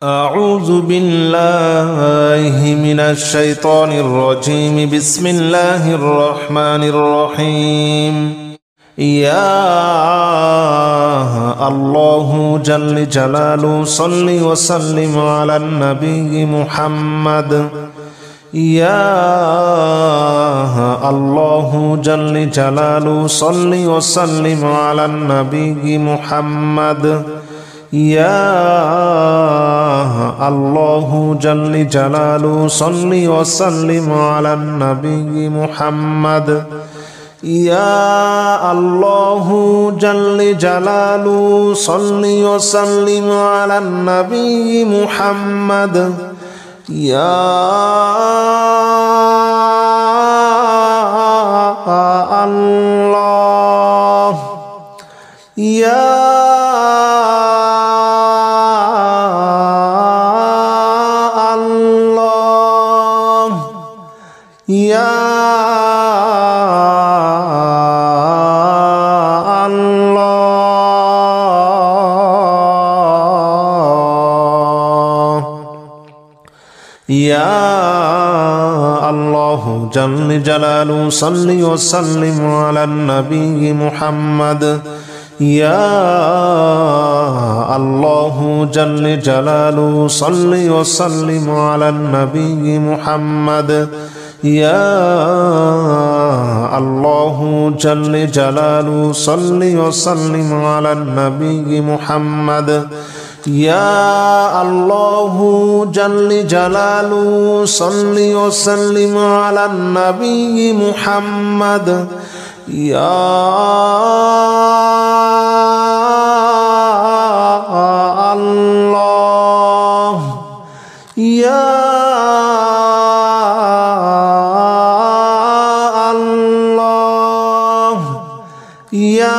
أعوذ بالله من الشيطان الرجيم. بسم الله الرحمن الرحيم. يا الله جل جلاله صل وسلم على النبي محمد. يا الله جل جلاله صل وسلم على النبي محمد. يا الله جل جلاله صل وسلم على النبي محمد. يا الله جل جلاله صل وسلم على النبي محمد. يا الله يا يا الله يا الله جل جلاله صل وسلم على النبي محمد. يا الله جل جلاله صل وسلم على النبي محمد. يا الله جل جلاله صل وسلم على النبي محمد. يا الله جل جلاله صل وسلم على النبي محمد. يا الله يا يا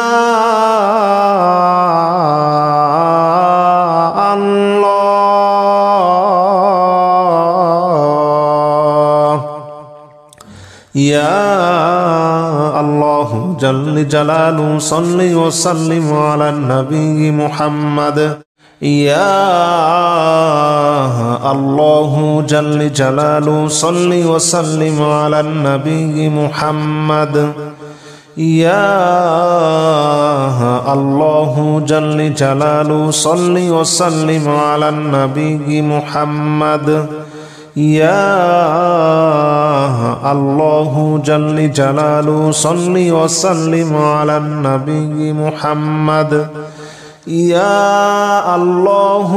الله يا الله جل جلاله صل وسلم على النبي محمد. يا الله جل جلاله صل وسلم على النبي محمد. يا الله جل جلاله صل وسلم على النبي محمد. يا الله جل جلاله صل وسلم على النبي محمد. يا الله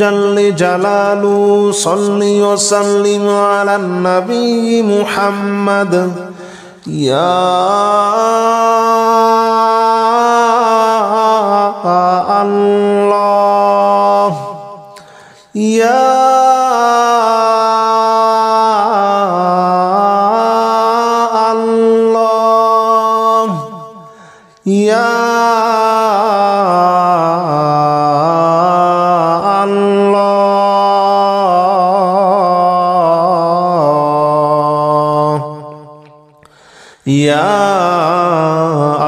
جل جلاله صل وسلم على النبي محمد. يا الله يا الله يا يا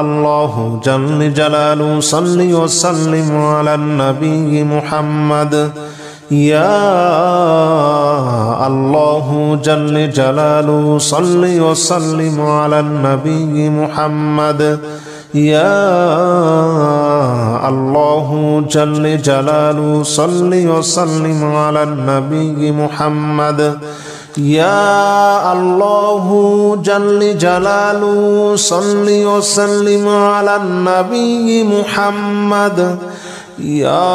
الله جل جلاله صل وسلم على النبي محمد. يا الله جل جلاله صل وسلم على النبي محمد. يا الله جل جلاله صل وسلم على النبي محمد. يا الله جل جلاله صل وسلم على النبي محمد. يا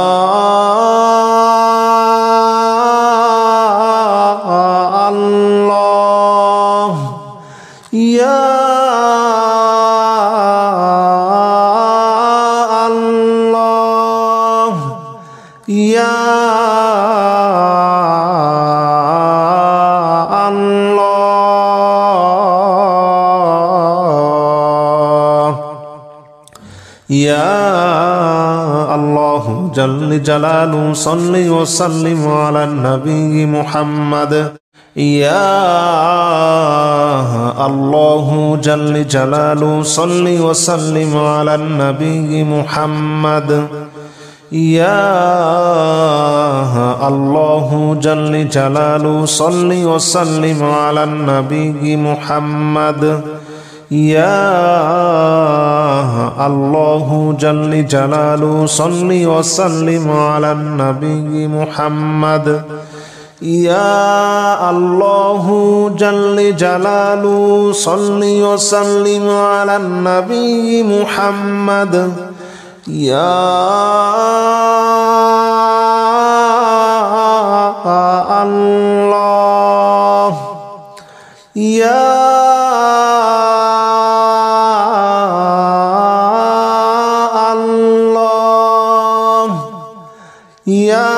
الله يا الله يا يا الله جل جلاله صل وسلم على النبي محمد. يا الله جل جلاله صل وسلم على النبي محمد. يا الله جل جلاله صل وسلم على النبي محمد يا الله جل جلاله صل وسلم على النبي محمد يا الله جل جلاله صل وسلم على النبي محمد يا الله يا الله يا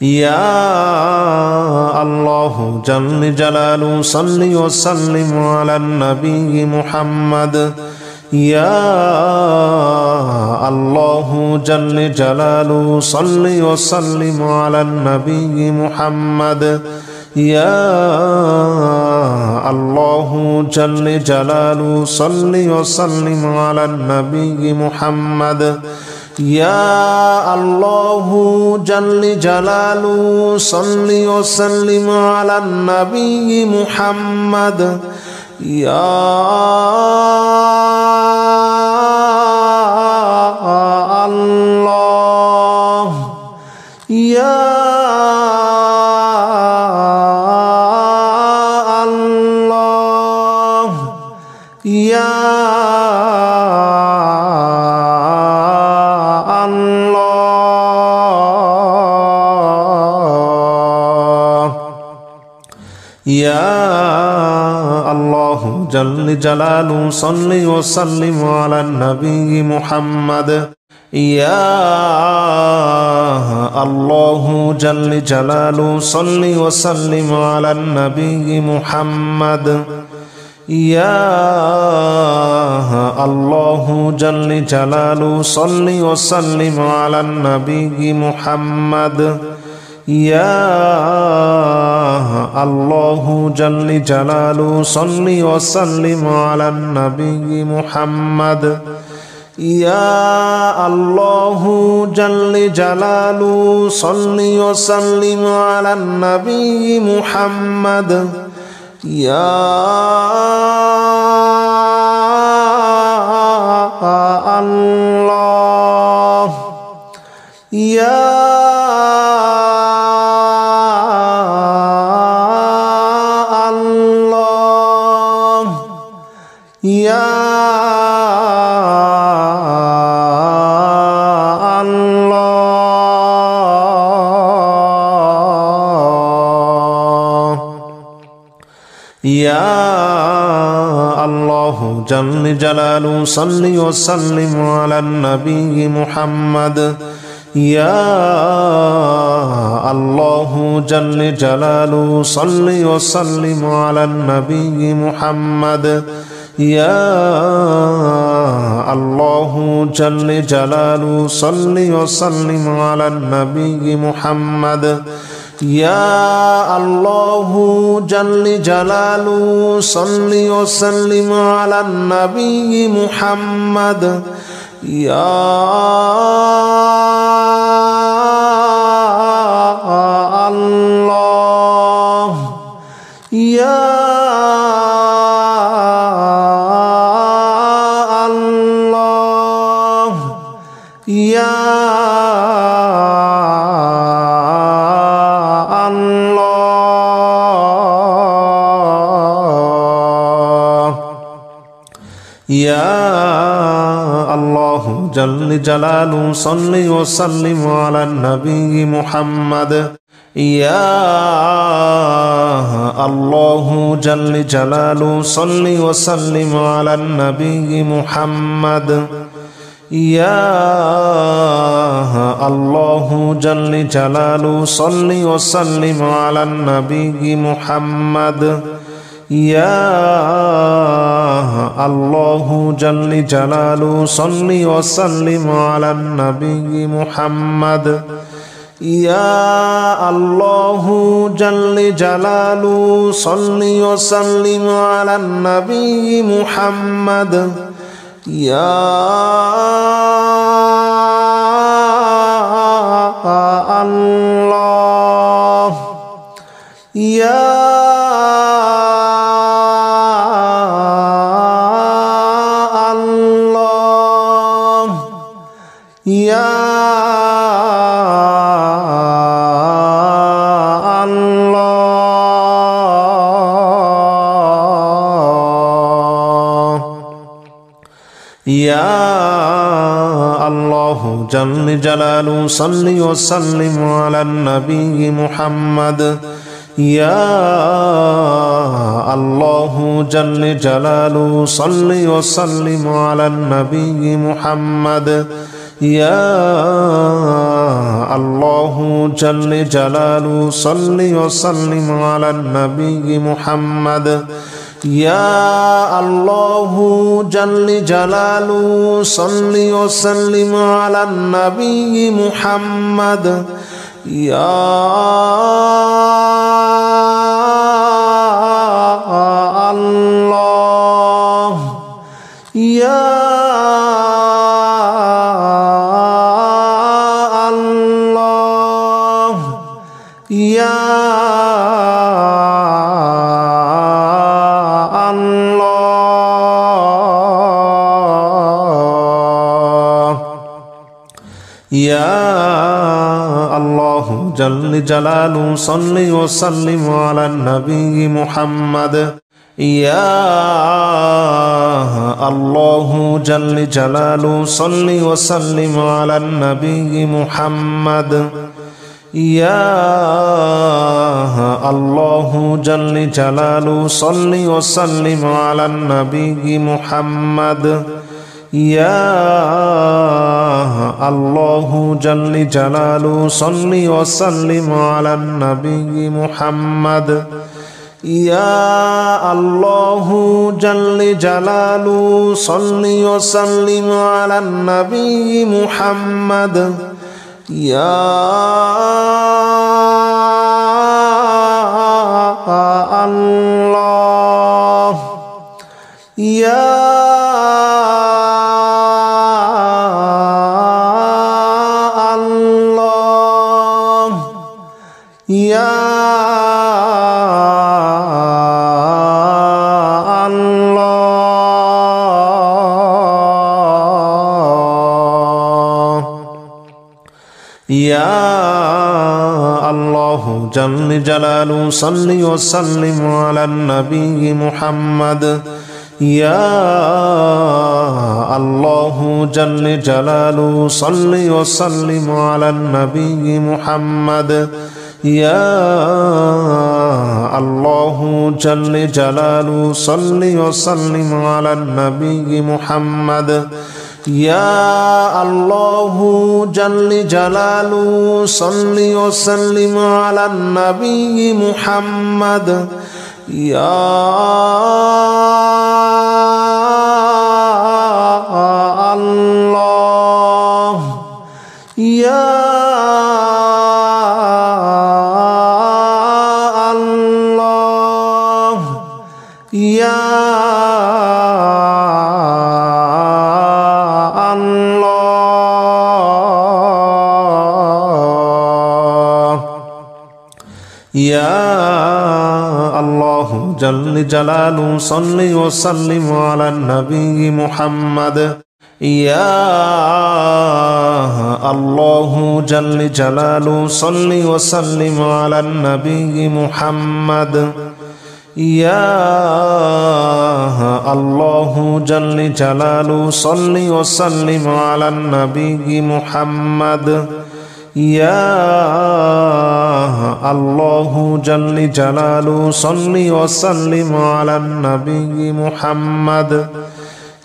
يا الله جل جلاله صل وسلم على النبي محمد يا الله جل جلاله صل وسلم على النبي محمد يا الله جل جلاله صل وسلم على النبي محمد يا الله جل جلاله صل وسلم على النبي محمد يا الله يا الله يا يا الله جل جلاله صل وسلم على النبي محمد يا الله جل جلاله صل وسلم على النبي محمد يا الله جل جلاله صل وسلم على النبي محمد يا الله جل جلاله صل وسلم على النبي محمد يا الله جل جلاله صل وسلم على النبي محمد يا الله يا يا الله يا الله جل جلاله صل وسلم على النبي محمد يا الله جل جلاله صل وسلم على النبي محمد يا الله جل جلاله صل وسلم على النبي محمد يا الله جل جلاله صل وسلم على النبي محمد يا الله يا الله يا يا الله جل جلاله صل وسلم على النبي محمد يا الله جل جلاله صل وسلم على النبي محمد يا الله جل جلاله صل وسلم على النبي محمد يا الله جل جلاله صل وسلم على النبي محمد يا الله جل جلاله صل وسلم على النبي محمد يا الله يا الله يا يا الله جل جلاله صل وسلم على النبي محمد يا الله جل جلاله صل وسلم على النبي محمد يا الله جل جلاله صل وسلم على النبي محمد يا الله جل جلاله صل وسلم على النبي محمد يا الله يا الله يا يا الله جل جلاله صل وسلم على النبي محمد يا الله جل جلاله صل وسلم على النبي محمد يا الله جل جلاله صل وسلم على النبي محمد يا الله جل جلاله صل وسلم على النبي محمد يا الله جل جلاله صل وسلم على النبي محمد يا الله يا يا الله يا الله جل جلاله صل وسلم على النبي محمد يا الله جل جلاله صل وسلم على النبي محمد يا الله جل جلاله صل وسلم على النبي محمد يا الله جل جلاله صل وسلم على النبي محمد يا الله يا يا الله يا الله جل جلاله صل وسلم على النبي محمد يا الله جل جلاله صل وسلم على النبي محمد يا الله جل جلاله صل وسلم على النبي محمد يا الله جل جلاله صل وسلم على النبي محمد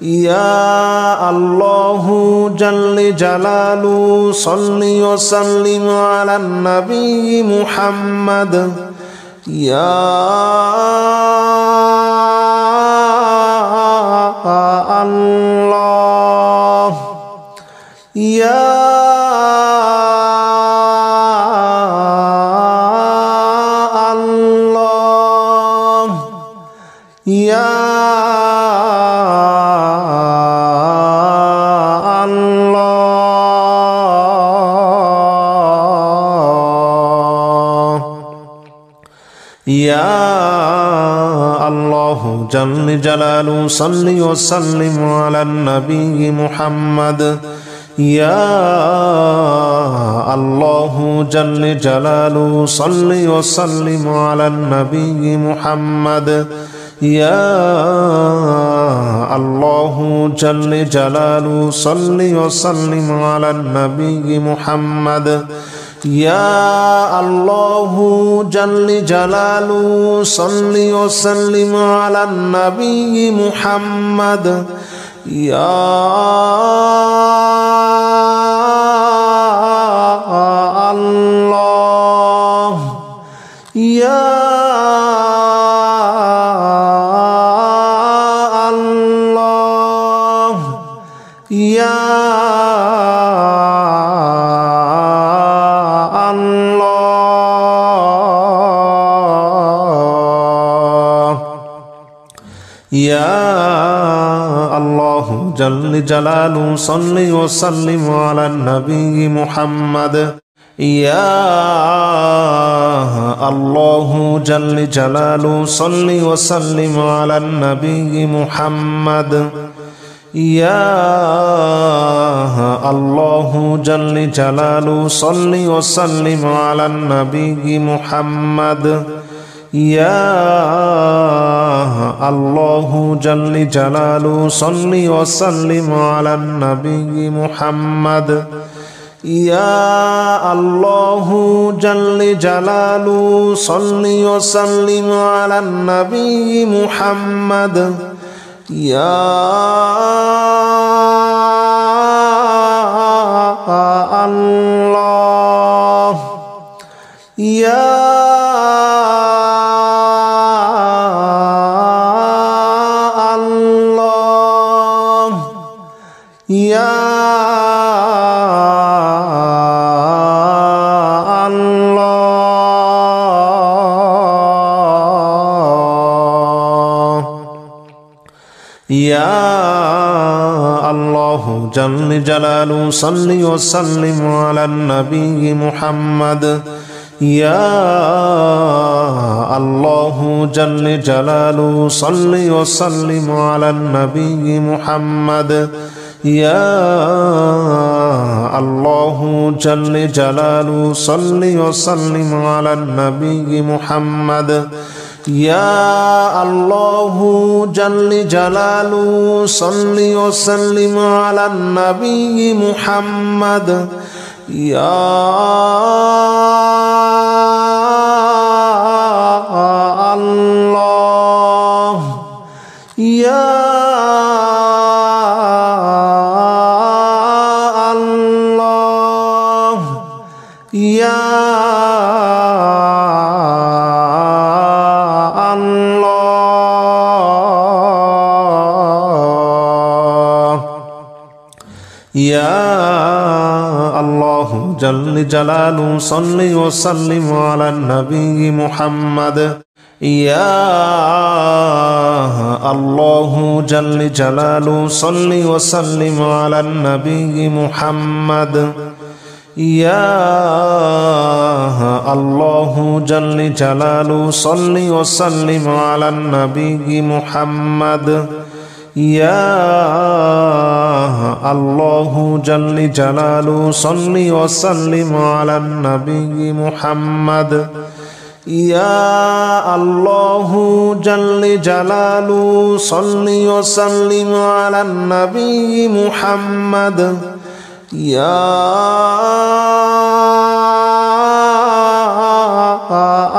يا الله جل جلاله صل وسلم على النبي محمد يا الله يا ইয়া আল্লাহ ইয়া আল্লাহু জাল্লে জালালু সাল্লি ওয়া সাল্লিম আলান নবী মুহাম্মদ ইয়া আল্লাহু জাল্লে জালালু সাল্লি ওয়া সাল্লিম আলান নবী মুহাম্মদ ইয়া আল্লাহু জাল্লে জালালু সাল্লি ওয়া সাল্লিম আলান নবী মুহাম্মদ ইয়া আল্লাহু জাল্লে জালালু সাল্লি ওয়া সাল্লিম আলান নবী মুহাম্মদ ইয়া আল্লাহ ইয়া আল্লাহ ইয়া ইয়া আল্লাহু জাল্লে জালালু সাল্লি ওয়া সাল্লিম আলান নবী মুহাম্মদ ইয়া আল্লাহু জাল্লে জালালু সাল্লি ওয়া সাল্লিম আলান নবী মুহাম্মদ ইয়া আল্লাহু জাল্লে জালালু সাল্লি ওয়া সাল্লিম আলান নবী মুহাম্মদ ইয়া আল্লাহু জাল্লে জালালু সাল্লি ওয়া সাল্লিম আলান নবী মুহাম্মদ ইয়া আল্লাহু জাল্লে জালালু সাল্লি ওয়া সাল্লিম আলান নবী মুহাম্মদ ইয়া আল্লাহ ইয়া আল্লাহ ইয়া ইয়া আল্লাহু জাল্লে জালালু সাল্লি ওয়া সাল্লিম আলান নবী মুহাম্মদ ইয়া আল্লাহু জাল্লে জালালু সাল্লি ওয়া সাল্লিম আলান নবী মুহাম্মদ ইয়া আল্লাহু জাল্লে জালালু সাল্লি ওয়া সাল্লিম আলান নবী মুহাম্মদ ইয়া আল্লাহু জাল্লে জালালু সাল্লি ওয়া সাল্লিম আলান নবী মুহাম্মদ ইয়া আল্লাহ ইয়া আল্লাহ ইয়া ইয়া আল্লাহু জাল্লে জালালু সাল্লি ওয়া সাল্লিম আলান নবী মুহাম্মদ ইয়া আল্লাহু জাল্লে জালালু সাল্লি ওয়া সাল্লিম আলান নবী মুহাম্মদ ইয়া আল্লাহু জাল্লে জালালু সাল্লি ওয়া সাল্লিম আলান নবী মুহাম্মদ ইয়া আল্লাহু জাল্লে জালালু সাল্লি ওয়া সাল্লিম আলান নবী মুহাম্মদ ইয়া আল্লাহু জাল্লে জালালু সাল্লি ওয়া সাল্লিম আলান নবী মুহাম্মদ ইয়া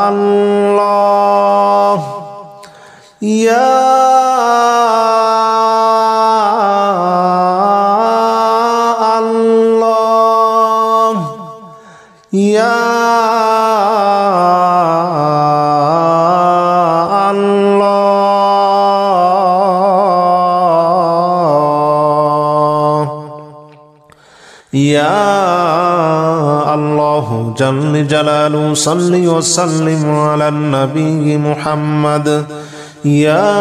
আল্লাহ ইয়া ইয়া আল্লাহ ইয়া আল্লাহু জাল্লে জালালু সাল্লি ওয়া সাল্লিম আলান নবী মুহাম্মদ يا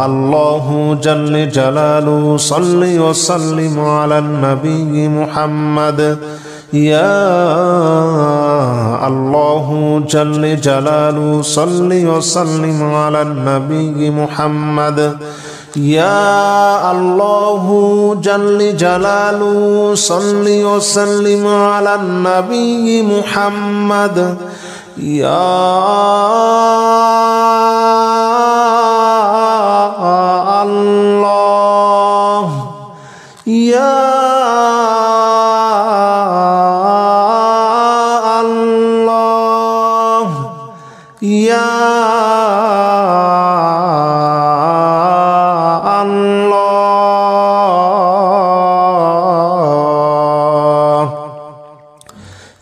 الله جل جلاله صل وسلم على النبي محمد يا الله جل جلاله صل وسلم على النبي محمد يا الله جل جلاله صل وسلم على النبي محمد يا الله يا الله يا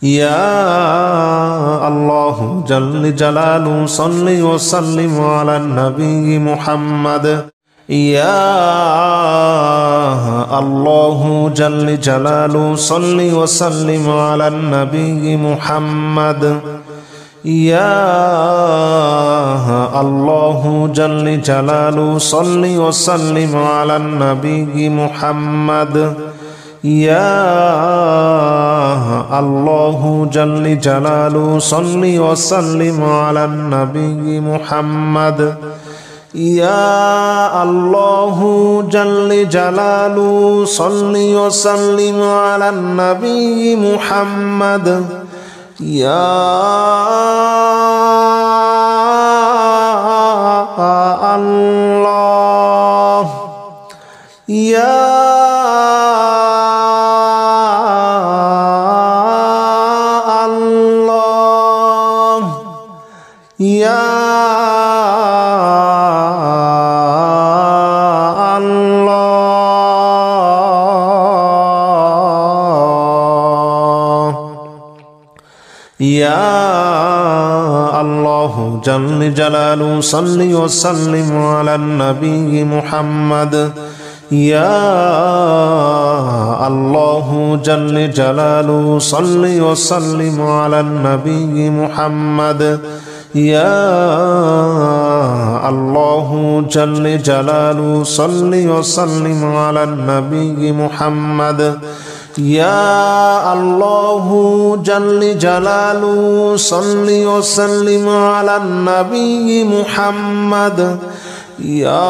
يا الله جل جلاله صل وسلم على النبي محمد يا الله جل جلاله صل وسلم على النبي محمد يا الله جل جلاله صل وسلم على النبي محمد يا الله جل جلاله صل وسلم على النبي محمد يا الله جل جلاله صل وسلم على النبي محمد يا الله يا يا الله يا الله جل جلاله صل وسلم على النبي محمد يا الله جل جلاله صل وسلم على النبي محمد يا الله جل جلاله صل وسلم على النبي محمد يا الله جل جلاله صل وسلم على النبي محمد يا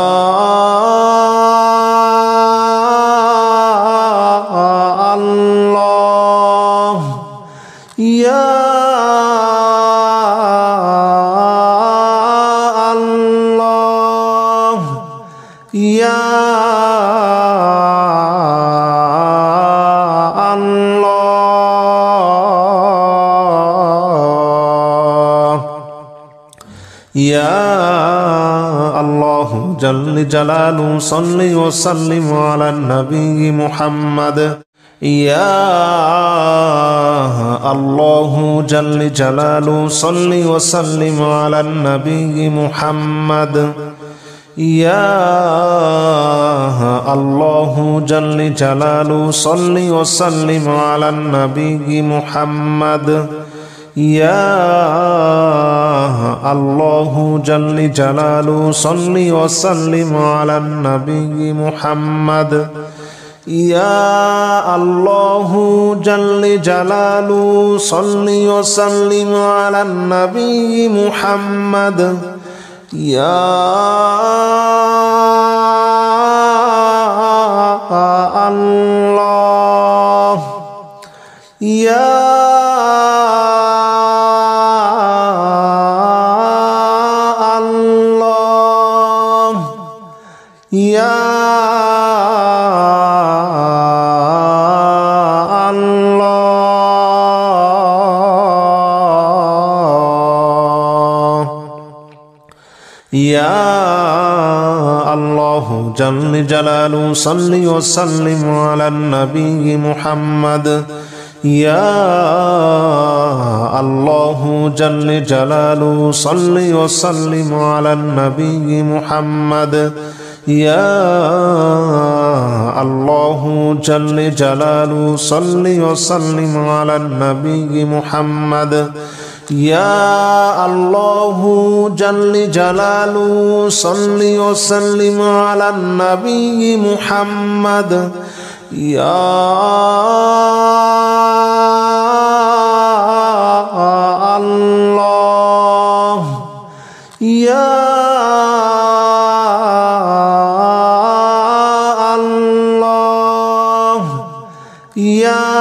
الله يا يا الله يا الله جل جلاله صل وسلم على النبي محمد يا الله جل جلاله صل وسلم على النبي محمد يا الله جل جلاله صل وسلم على النبي محمد يا الله جل جلاله صل وسلم على النبي محمد يا الله جل جلاله صل وسلم على النبي محمد يا الله يا الله يا يا الله جل جلاله صل وسلم على النبي محمد يا الله جل جلاله صل وسلم على النبي محمد يا الله جل جلاله صل وسلم على النبي محمد يا الله جل جلاله صل وسلم على النبي محمد يا الله يا الله يا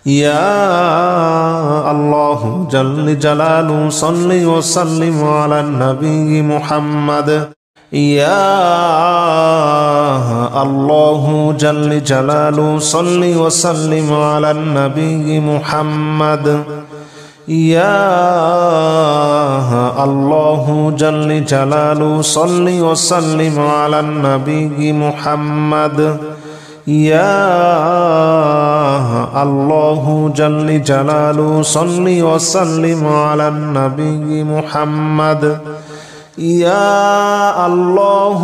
يا الله جل جلاله صل وسلم على النبي محمد يا الله جل جلاله صل وسلم على النبي محمد يا الله جل جلاله صل وسلم على النبي محمد يا الله جل جلاله صل وسلم على النبي محمد يا الله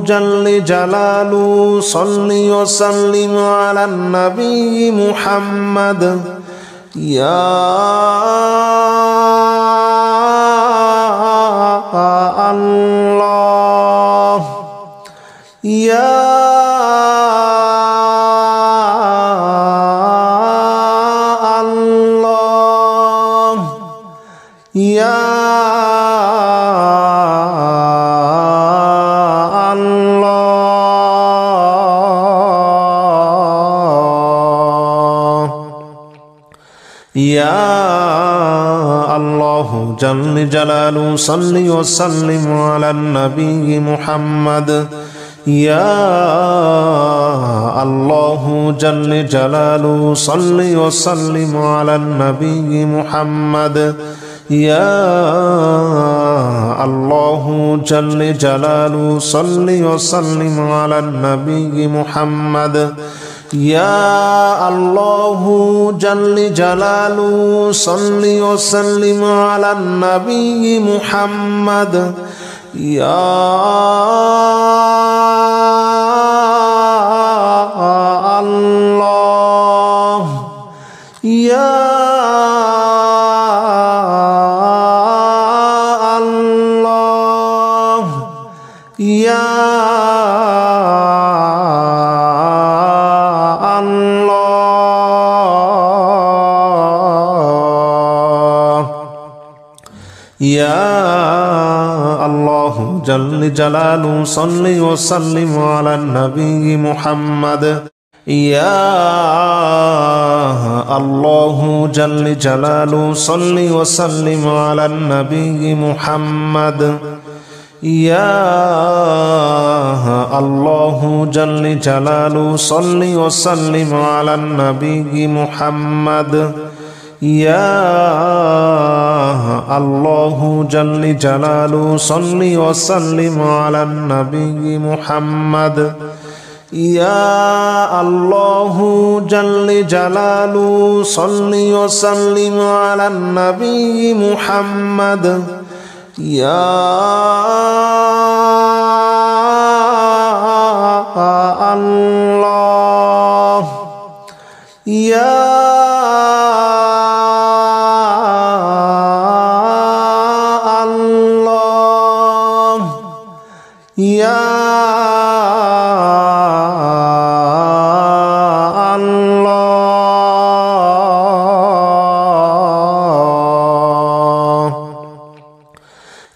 جل جلاله صل وسلم على النبي محمد يا الله يا يا الله يا الله جل جلاله صل وسلم على النبي محمد يا الله جل جلاله صل وسلم على النبي محمد يا الله جل جلاله صل وسلم على النبي محمد يا الله جل جلاله صل وسلم على النبي محمد يا الله يا يا الله يا الله جل جلاله صل وسلم على النبي محمد يا الله جل جلاله صل وسلم على النبي محمد يا الله جل جلاله صل وسلم على النبي محمد يا الله جل جلاله صل وسلم على النبي محمد يا الله جل جلاله صل وسلم على النبي محمد يا الله يا الله يا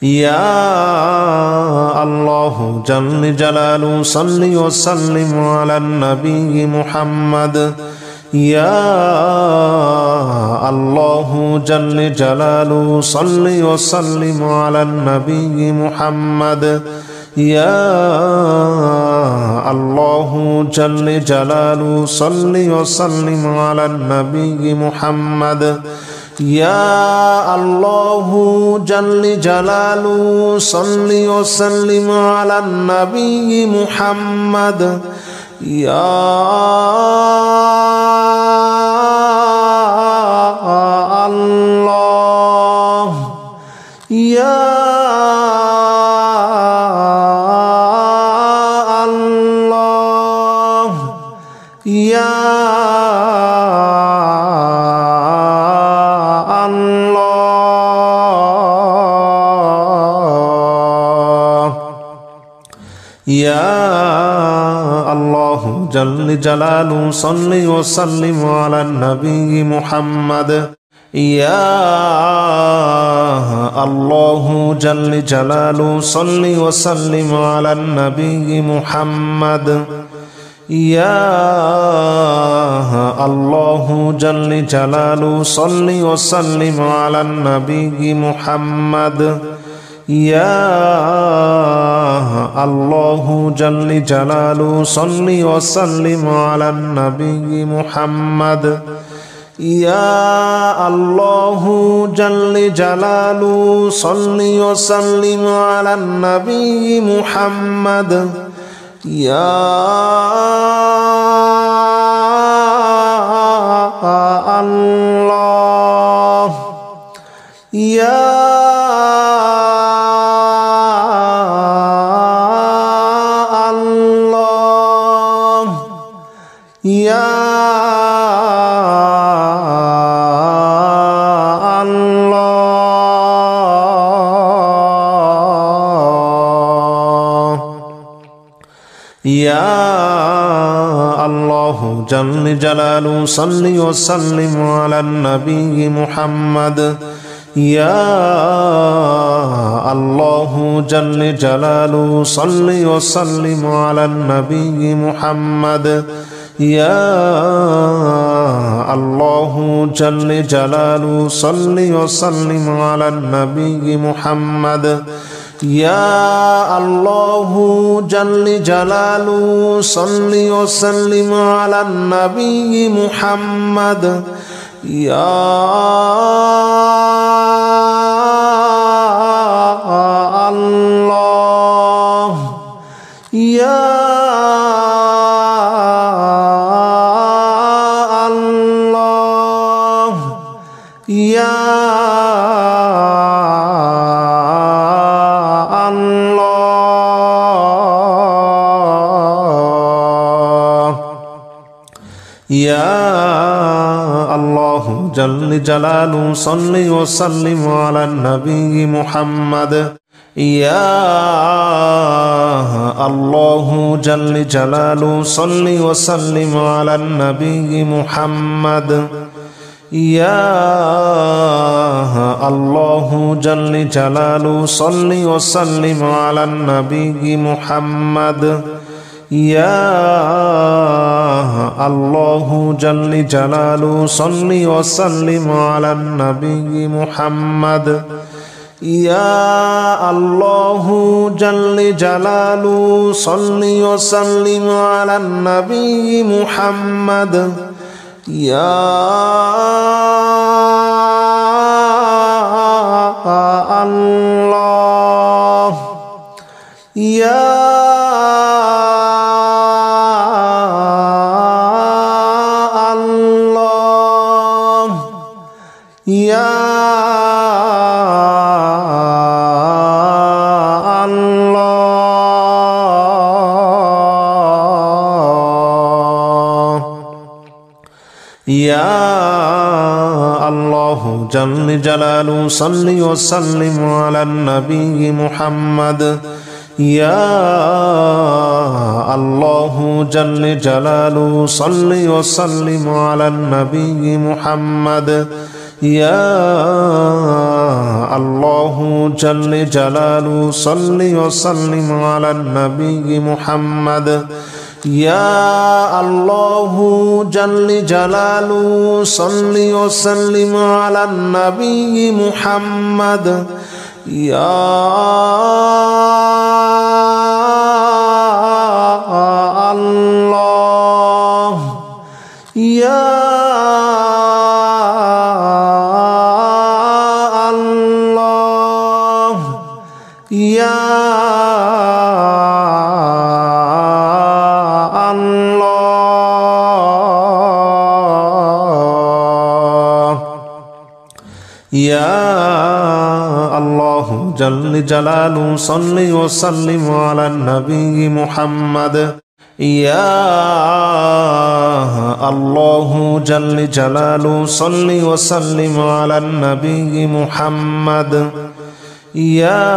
يا الله جل جلاله صل وسلم على النبي محمد يا الله جل جلاله صل وسلم على النبي محمد يا الله جل جلاله صل وسلم على النبي محمد يا الله جل جلاله صل وسلم على النبي محمد يا الله يا ইয়া আল্লাহ ইয়া আল্লাহু জাল্লি জালালু সাল্লি ওয়া সাল্লিম আলান নবী মুহাম্মদ ইয়া আল্লাহু জাল্লি জালালু সাল্লি ওয়া সাল্লিম আলান নবী মুহাম্মদ ইয়া আল্লাহু জাল্লি জালালু সাল্লি ওয়া সাল্লিম আলান নবী মুহাম্মদ ইয়া আল্লাহু জাল্লি জালালু সাল্লি ওয়া সাল্লিম আলান নবী মুহাম্মদ ইয়া আল্লাহু জাল্লি জালালু সাল্লি ওয়া সাল্লিম আলান নবী মুহাম্মদ ইয়া আল্লাহ ইয়া আল্লাহ ইয়া ইয়া আল্লাহু জাল্লি জালালু সাল্লি ওয়া সাল্লিম আলান নবী মুহাম্মদ ইয়া আল্লাহু জাল্লি জালালু সাল্লি ওয়া সাল্লিম আলান নবী মুহাম্মদ ইয়া আল্লাহু জাল্লি জালালু সাল্লি ওয়া সাল্লিম আলান নবী মুহাম্মদ ইয়া আল্লাহু জাল্লি জালালু সাল্লি ওয়া সাল্লিম আলান নবী মুহাম্মদ ইয়া আল্লাহ ইয়া আল্লাহ ইয়া ইয়া আল্লাহু জাল্লি জালালু সাল্লি ওয়া সাল্লিম আলান নবী মুহাম্মদ ইয়া আল্লাহু জাল্লি জালালু সাল্লি ওয়া সাল্লিম আলান নবী মুহাম্মদ ইয়া আল্লাহু জাল্লি জালালু সাল্লি ওয়া সাল্লিম আলান নবী মুহাম্মদ ইয়া আল্লাহু জাল্লি জালালু সাল্লি ওয়া সাল্লিম আলান নবী মুহাম্মদ ইয়া আল্লাহু জাল্লি জালালু সাল্লি ওয়া সাল্লিম আলান নবী মুহাম্মদ ইয়া আল্লাহ ইয়া ইয়া আল্লাহ ইয়া আল্লাহু জাল্লি জালালু সাল্লি ওয়া সাল্লিম আলান নবী মুহাম্মদ ইয়া আল্লাহু জাল্লি জালালু সাল্লি ওয়া সাল্লিম আলান নবী মুহাম্মদ ইয়া আল্লাহু জাল্লি জালালু সাল্লি ওয়া সাল্লিম আলান নবী মুহাম্মদ ইয়া আল্লাহু জাল্লি জালালু সাল্লি ওয়া সাল্লিম আলান নবী মুহাম্মদ ইয়া আল্লাহ ইয়া আল্লাহ ইয়া আল্লাহ ইয়া আল্লাহু জাল্লি জালালু সাল্লি ওয়া সাল্লিম আলান নবী মুহাম্মদ ইয়া الله جل جلاله صل وسلم على النبي محمد يا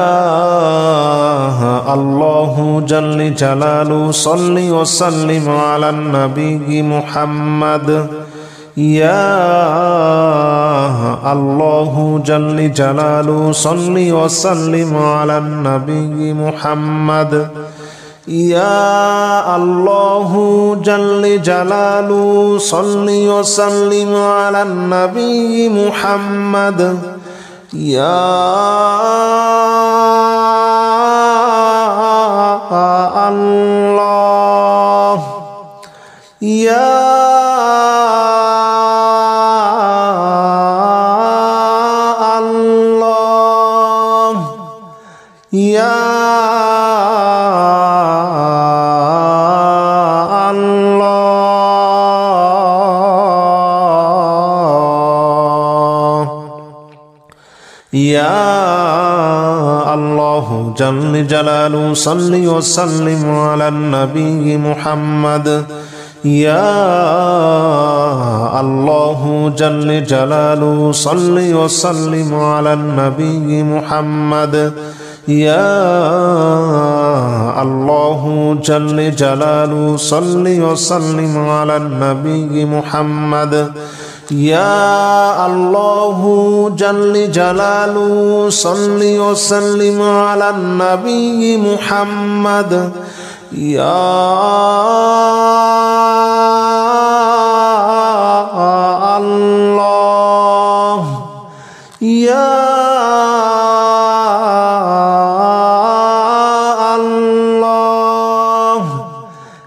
الله جل جلاله صل وسلم على النبي محمد يا الله جل جلاله صل وسلم على النبي محمد يا الله جل جلاله صل وسلم على النبي محمد يا الله يا الله يا يا الله جل جلاله صل وسلم على النبي محمد يا الله جل جلاله صل وسلم على النبي محمد يا الله جل جلاله صل وسلم على النبي محمد يا الله جل جلاله صل وسلم على النبي محمد يا الله يا الله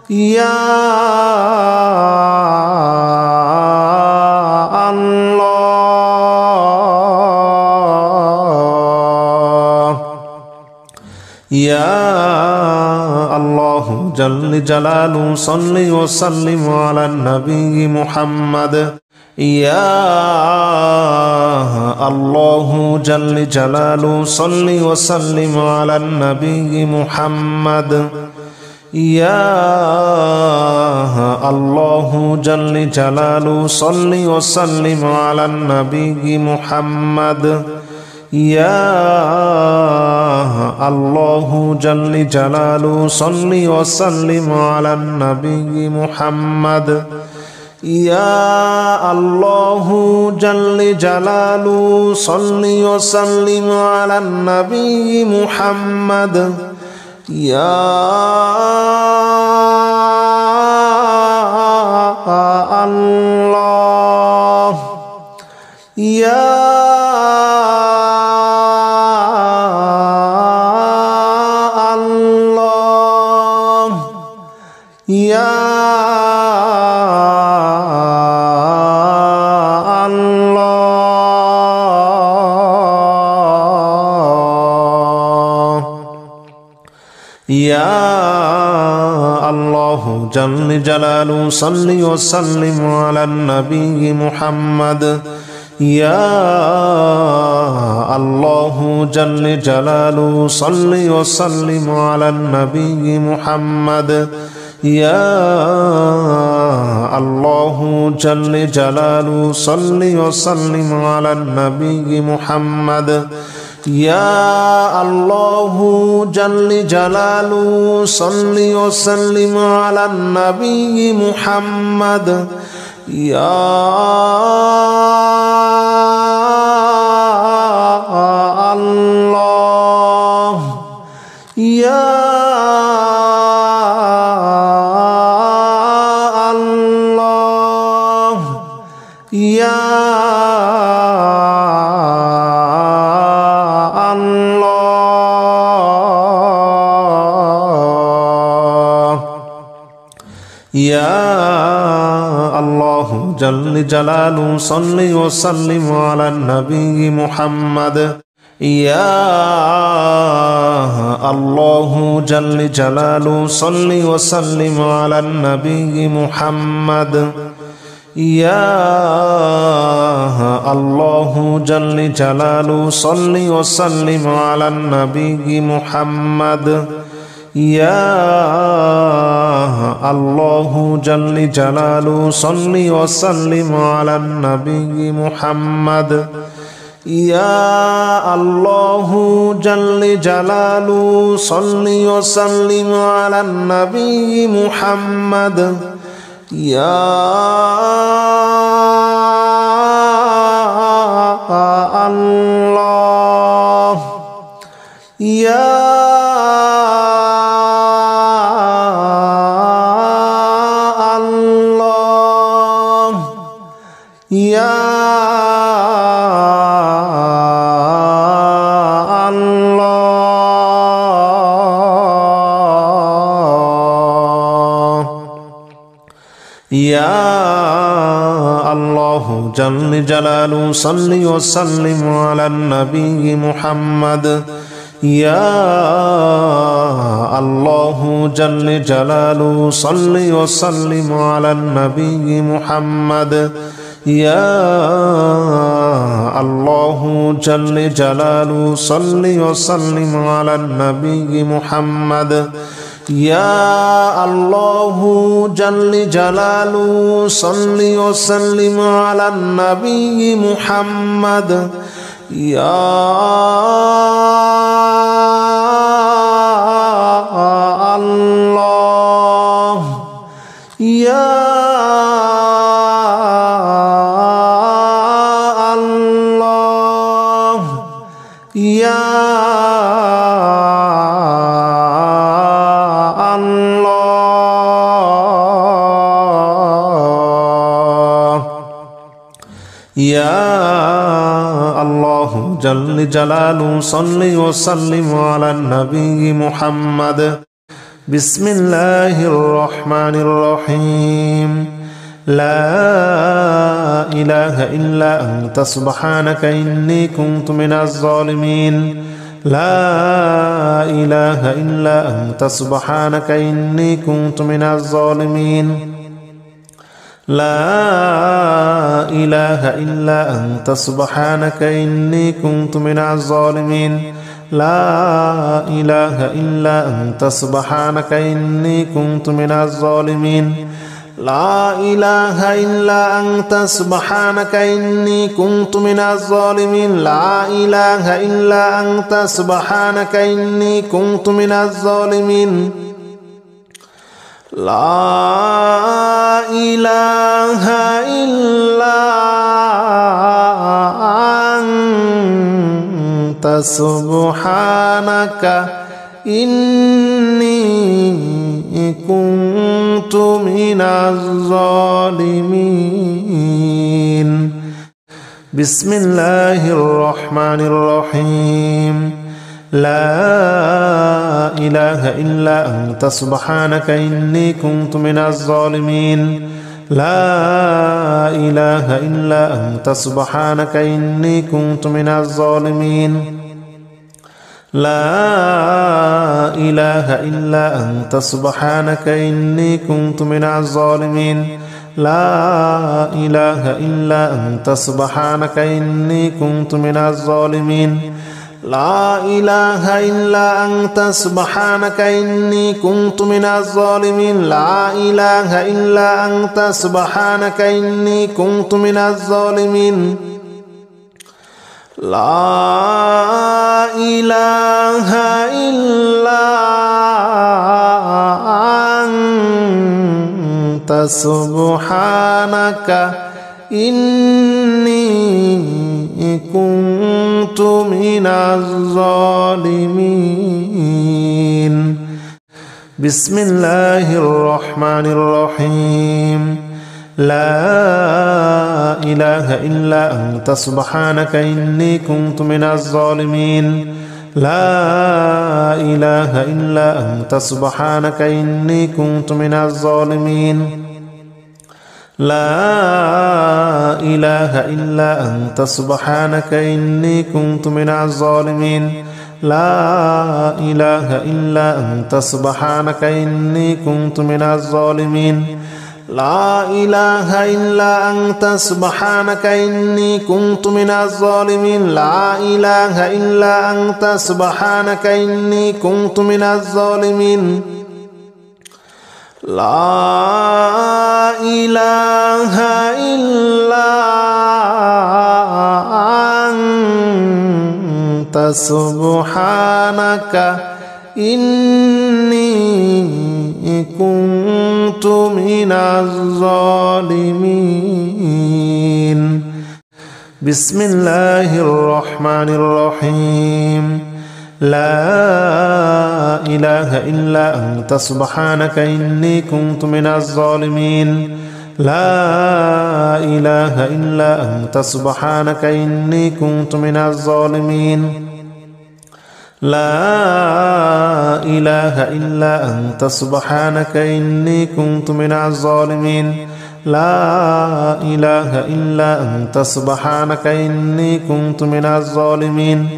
يا يا الله جل جلاله صل وسلم على النبي محمد يا الله جل جلاله صل وسلم على النبي محمد يا الله جل جلاله صل وسلم على النبي محمد يا الله جل جلاله صل وسلم على النبي محمد يا الله جل جلاله صل وسلم على النبي محمد يا الله يا يا الله يا الله جل جلاله صل وسلم على النبي محمد يا الله جل جلاله صل وسلم على النبي محمد يا الله جل جلاله صل وسلم على النبي محمد يا الله جل جلاله صل وسلم على النبي محمد يا الله يا يا الله يا الله جل جلاله صل وسلم على النبي محمد يا الله جل جلاله صل وسلم على النبي محمد يا الله جل جلاله صل وسلم على النبي محمد يا الله جل جلاله صل وسلم على النبي محمد يا الله جل جلاله صل وسلم على النبي محمد يا الله يا الله يا الله جل جلاله صل وسلم على النبي محمد يا الله جل جلاله صل وسلم على النبي محمد يا الله جل جلاله صل وسلم على النبي محمد يا الله جل جلاله صل وسلم على النبي محمد يا الله يا الله يا يا الله جل جلاله صل وسلم على النبي محمد بسم الله الرحمن الرحيم لا إله إلا أنت سبحانك إني كنت من الظالمين لا إله إلا أنت سبحانك إني كنت من الظالمين لا إله إلا أنت سبحانك إني كنت من الظالمين لا إله إلا أنت سبحانك إني كنت من الظالمين لا إله إلا أنت سبحانك إني كنت من الظالمين لا إله إلا أنت سبحانك إني كنت من الظالمين لا إله إلا أنت سبحانك إني كنت من الظالمين بسم الله الرحمن الرحيم لا إله إلا أنت سبحانك إني كنت من الظالمين لا إله إلا أنت سبحانك إني كنت من الظالمين لا إله إلا أنت سبحانك إني كنت من الظالمين لا إله إلا أنت سبحانك إني كنت من الظالمين لا إله إلا أنت سبحانك إني كنت من الظالمين لا إله إلا أنت سبحانك إني كنت من الظالمين لا إله إلا أنت سبحانك إني كنت من الظالمين بسم الله الرحمن الرحيم لا إله إلا أنت سبحانك إني كنت من الظالمين لا إله إلا أنت سبحانك إني كنت من الظالمين لا إله إلا أنت سبحانك إني كنت من الظالمين لا إله إلا أنت سبحانك إني كنت من الظالمين لا إله إلا أنت سبحانك إني كنت من الظالمين لا إله إلا أنت سبحانك إني كنت من الظالمين لا إله إلا أنت سبحانك إني كنت من الظالمين بسم الله الرحمن الرحيم لا إله إلا أنت سبحانك إني كنت من الظالمين لا إله إلا أنت سبحانك إني كنت من الظالمين لا إله إلا أنت سبحانك إني كنت من الظالمين لا إله إلا أنت سبحانك إني كنت من الظالمين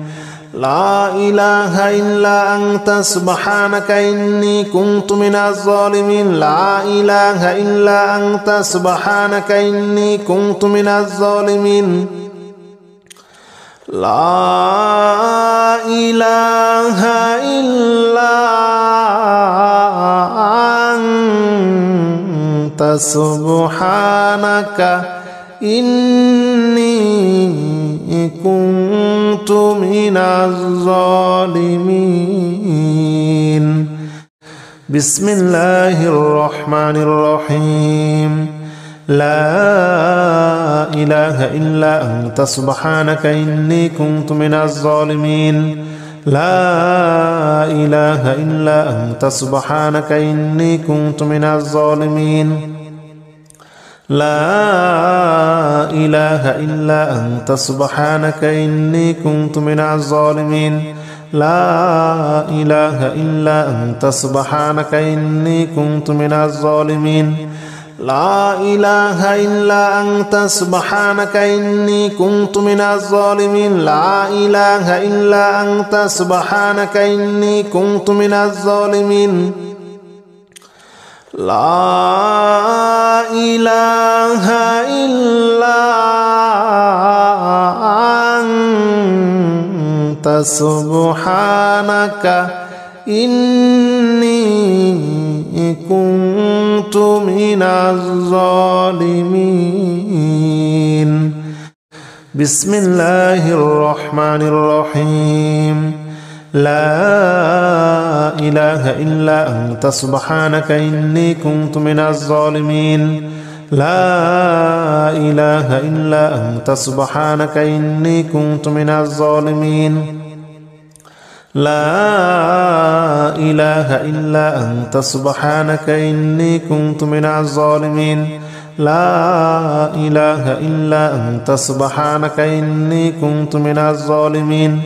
لا إله إلا أنت سبحانك إني كنت من الظالمين لا إله إلا أنت سبحانك إني كنت من الظالمين لا إله إلا أنت سبحانك إني كنت من الظالمين بسم الله الرحمن الرحيم لا إله إلا أنت سبحانك إني كنت من الظالمين لا إله إلا أنت سبحانك إني كنت من الظالمين لا إله إلا أنت سبحانك إني كنت من الظالمين لا إله إلا أنت سبحانك إني كنت من الظالمين لا إله إلا أنت سبحانك إني كنت من الظالمين لا إله إلا أنت سبحانك إني كنت من الظالمين لا إله إلا أنت سبحانك إني كنت من الظالمين بسم الله الرحمن الرحيم لا إله إلا أنت سبحانك إني كنت من الظالمين لا إله إلا أنت سبحانك إني كنت من الظالمين لا إله إلا أنت سبحانك إني كنت من الظالمين لا إله إلا أنت سبحانك إني كنت من الظالمين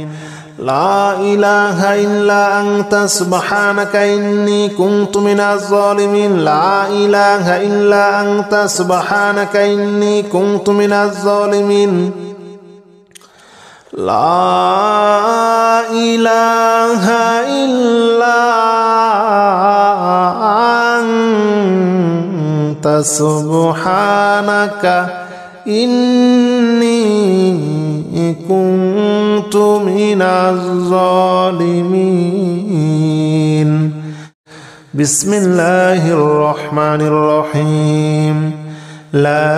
لا إله إلا أنت سبحانك إني كنت من الظالمين لا إله إلا أنت سبحانك إني كنت من الظالمين لا إله إلا أنت سبحانك إني كنت من الظالمين بسم الله الرحمن الرحيم لا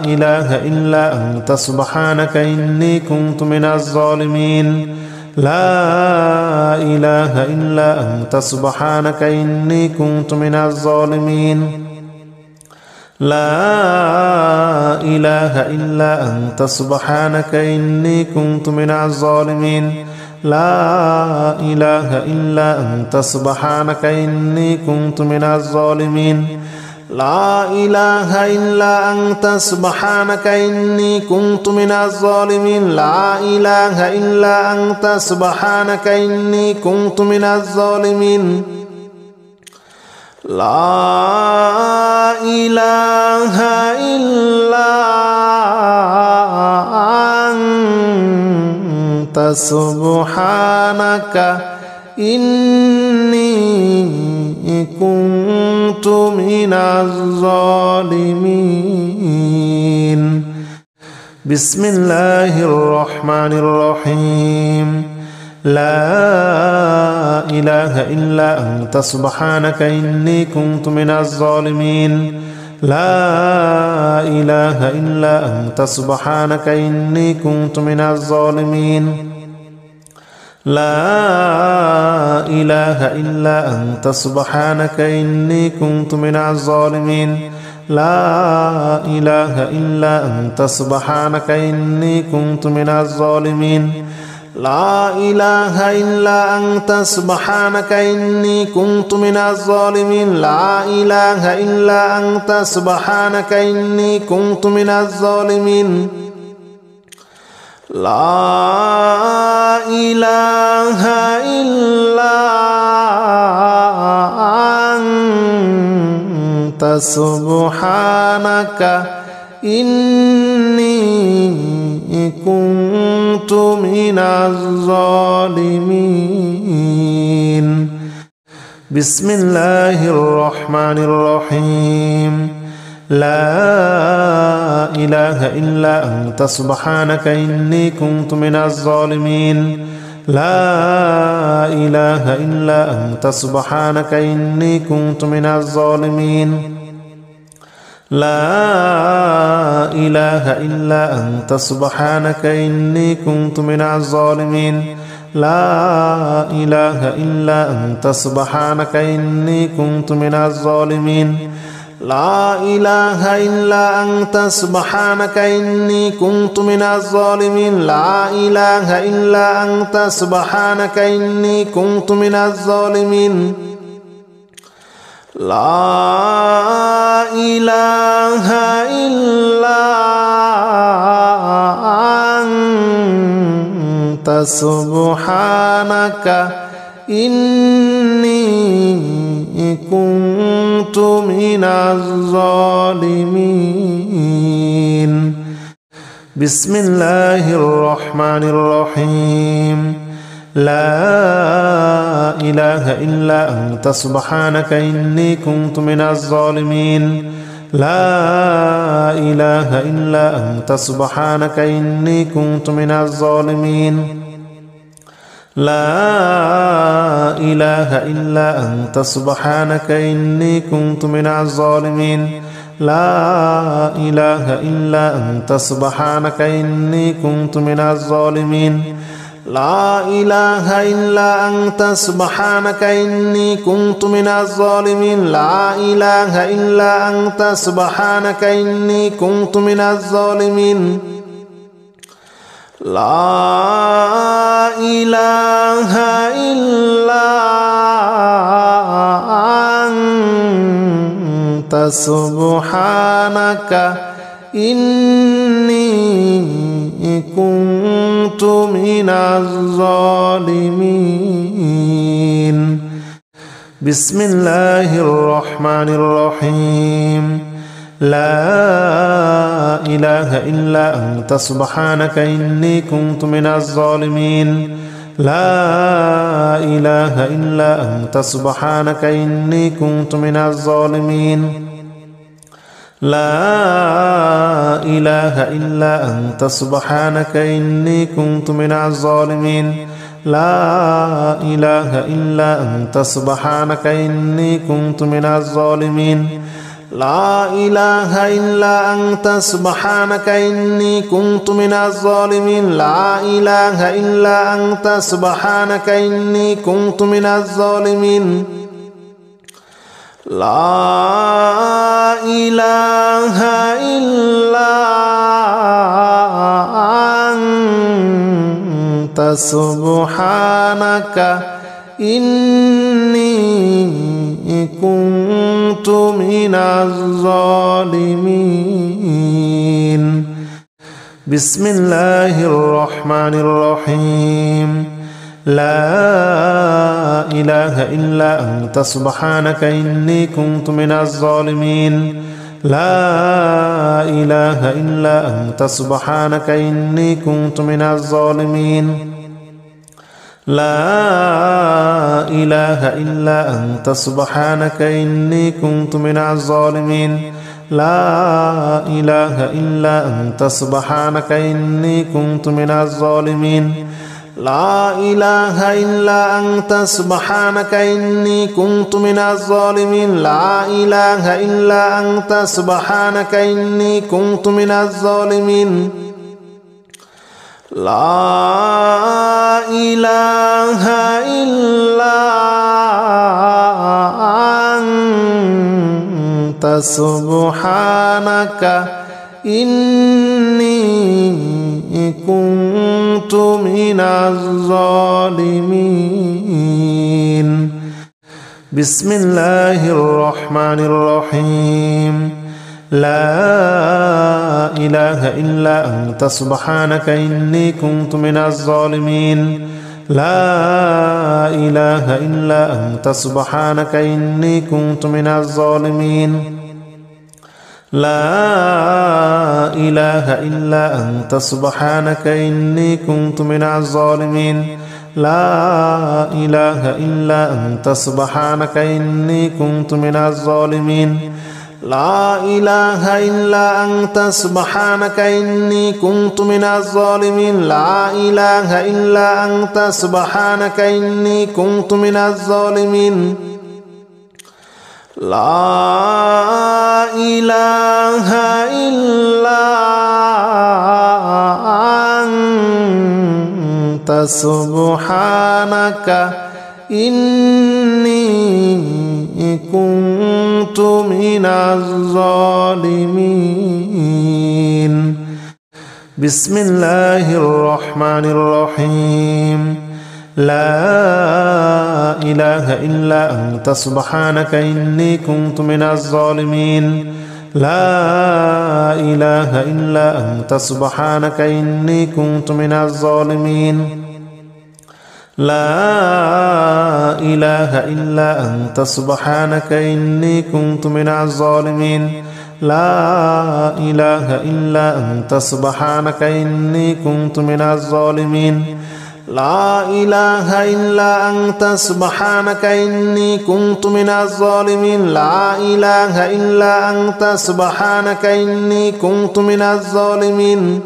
إله إلا أنت سبحانك إني كنت من الظالمين لا إله إلا أنت سبحانك إني كنت من الظالمين لا إله إلا أنت سبحانك إني كنت من الظالمين لا إله إلا أنت سبحانك إني كنت من الظالمين لا إله إلا أنت سبحانك إني كنت من الظالمين لا إله إلا أنت سبحانك إني كنت من الظالمين لا إله إلا أنت سبحانك إني كنت من الظالمين بسم الله الرحمن الرحيم لا إله إلا أنت سبحانك إني كنت من الظالمين لا إله إلا أنت سبحانك إني كنت من الظالمين لا إله إلا أنت سبحانك إني كنت من الظالمين لا إله إلا أنت سبحانك إني كنت من الظالمين لا إله إلا أنت سبحانك إني كنت من الظالمين لا إله إلا أنت سبحانك إني كنت من الظالمين لا إله إلا أنت سبحانك إني كنت من الظالمين بسم الله الرحمن الرحيم لا إله إلا أنت سبحانك إني كنت من الظالمين لا إله إلا أنت سبحانك إني كنت من الظالمين لا إله إلا أنت سبحانك إني كنت من الظالمين لا إله إلا أنت سبحانك إني كنت من الظالمين لا إله إلا أنت سبحانك إني كنت من الظالمين لا إله إلا أنت سبحانك إني كنت من الظالمين لا إله إلا أنت سبحانك إني كنت من الظالمين بسم الله الرحمن الرحيم لا إله إلا أنت سبحانك إني كنت من الظالمين لا إله إلا أنت سبحانك إني كنت من الظالمين لا إله إلا أنت سبحانك إني كنت من الظالمين لا إله إلا أنت سبحانك إني كنت من الظالمين لا إله إلا أنت سبحانك إني كنت من الظالمين لا إله إلا أنت سبحانك إني كنت من الظالمين لا إله إلا أنت سبحانك إني كنت من الظالمين بسم الله الرحمن الرحيم لا إله إلا أنت سبحانك إني كنت من الظالمين لا إله إلا أنت سبحانك إني كنت من الظالمين لا إله إلا أنت سبحانك إني كنت من الظالمين لا إله إلا أنت سبحانك إني كنت من الظالمين لا إله إلا أنت سبحانك إني كنت من الظالمين لا إله إلا أنت سبحانك إني كنت من الظالمين لا إله إلا أنت سبحانك إني كنت من الظالمين بسم الله الرحمن الرحيم لا إله إلا أنت سبحانك إني كنت من الظالمين لا إله إلا أنت سبحانك إني كنت من الظالمين لا إله إلا أنت سبحانك إني كنت من الظالمين لا إله إلا أنت سبحانك إني كنت من الظالمين لا إله إلا أنت سبحانك إني كنت من الظالمين لا إله إلا أنت سبحانك إني كنت من الظالمين لا إله إلا أنت سبحانك إني كنت من الظالمين بسم الله الرحمن الرحيم لا إله إلا أنت سبحانك إني كنت من الظالمين لا إله إلا أنت سبحانك إني كنت من الظالمين لا إله إلا أنت سبحانك إني كنت من الظالمين لا إله إلا أنت سبحانك إني كنت من الظالمين لا إله إلا أنت سبحانك إني كنت من الظالمين لا إله إلا أنت سبحانك إني كنت من الظالمين لا إله إلا أنت سبحانك إني كنت من الظالمين بسم الله الرحمن الرحيم لا إله إلا أنت سبحانك إني كنت من الظالمين لا إله إلا أنت سبحانك إني كنت من الظالمين لا إله إلا أنت سبحانك إني كنت من الظالمين لا إله إلا أنت سبحانك إني كنت من الظالمين لا إله إلا أنت سبحانك إني كنت من الظالمين لا إله إلا أنت سبحانك إني كنت من الظالمين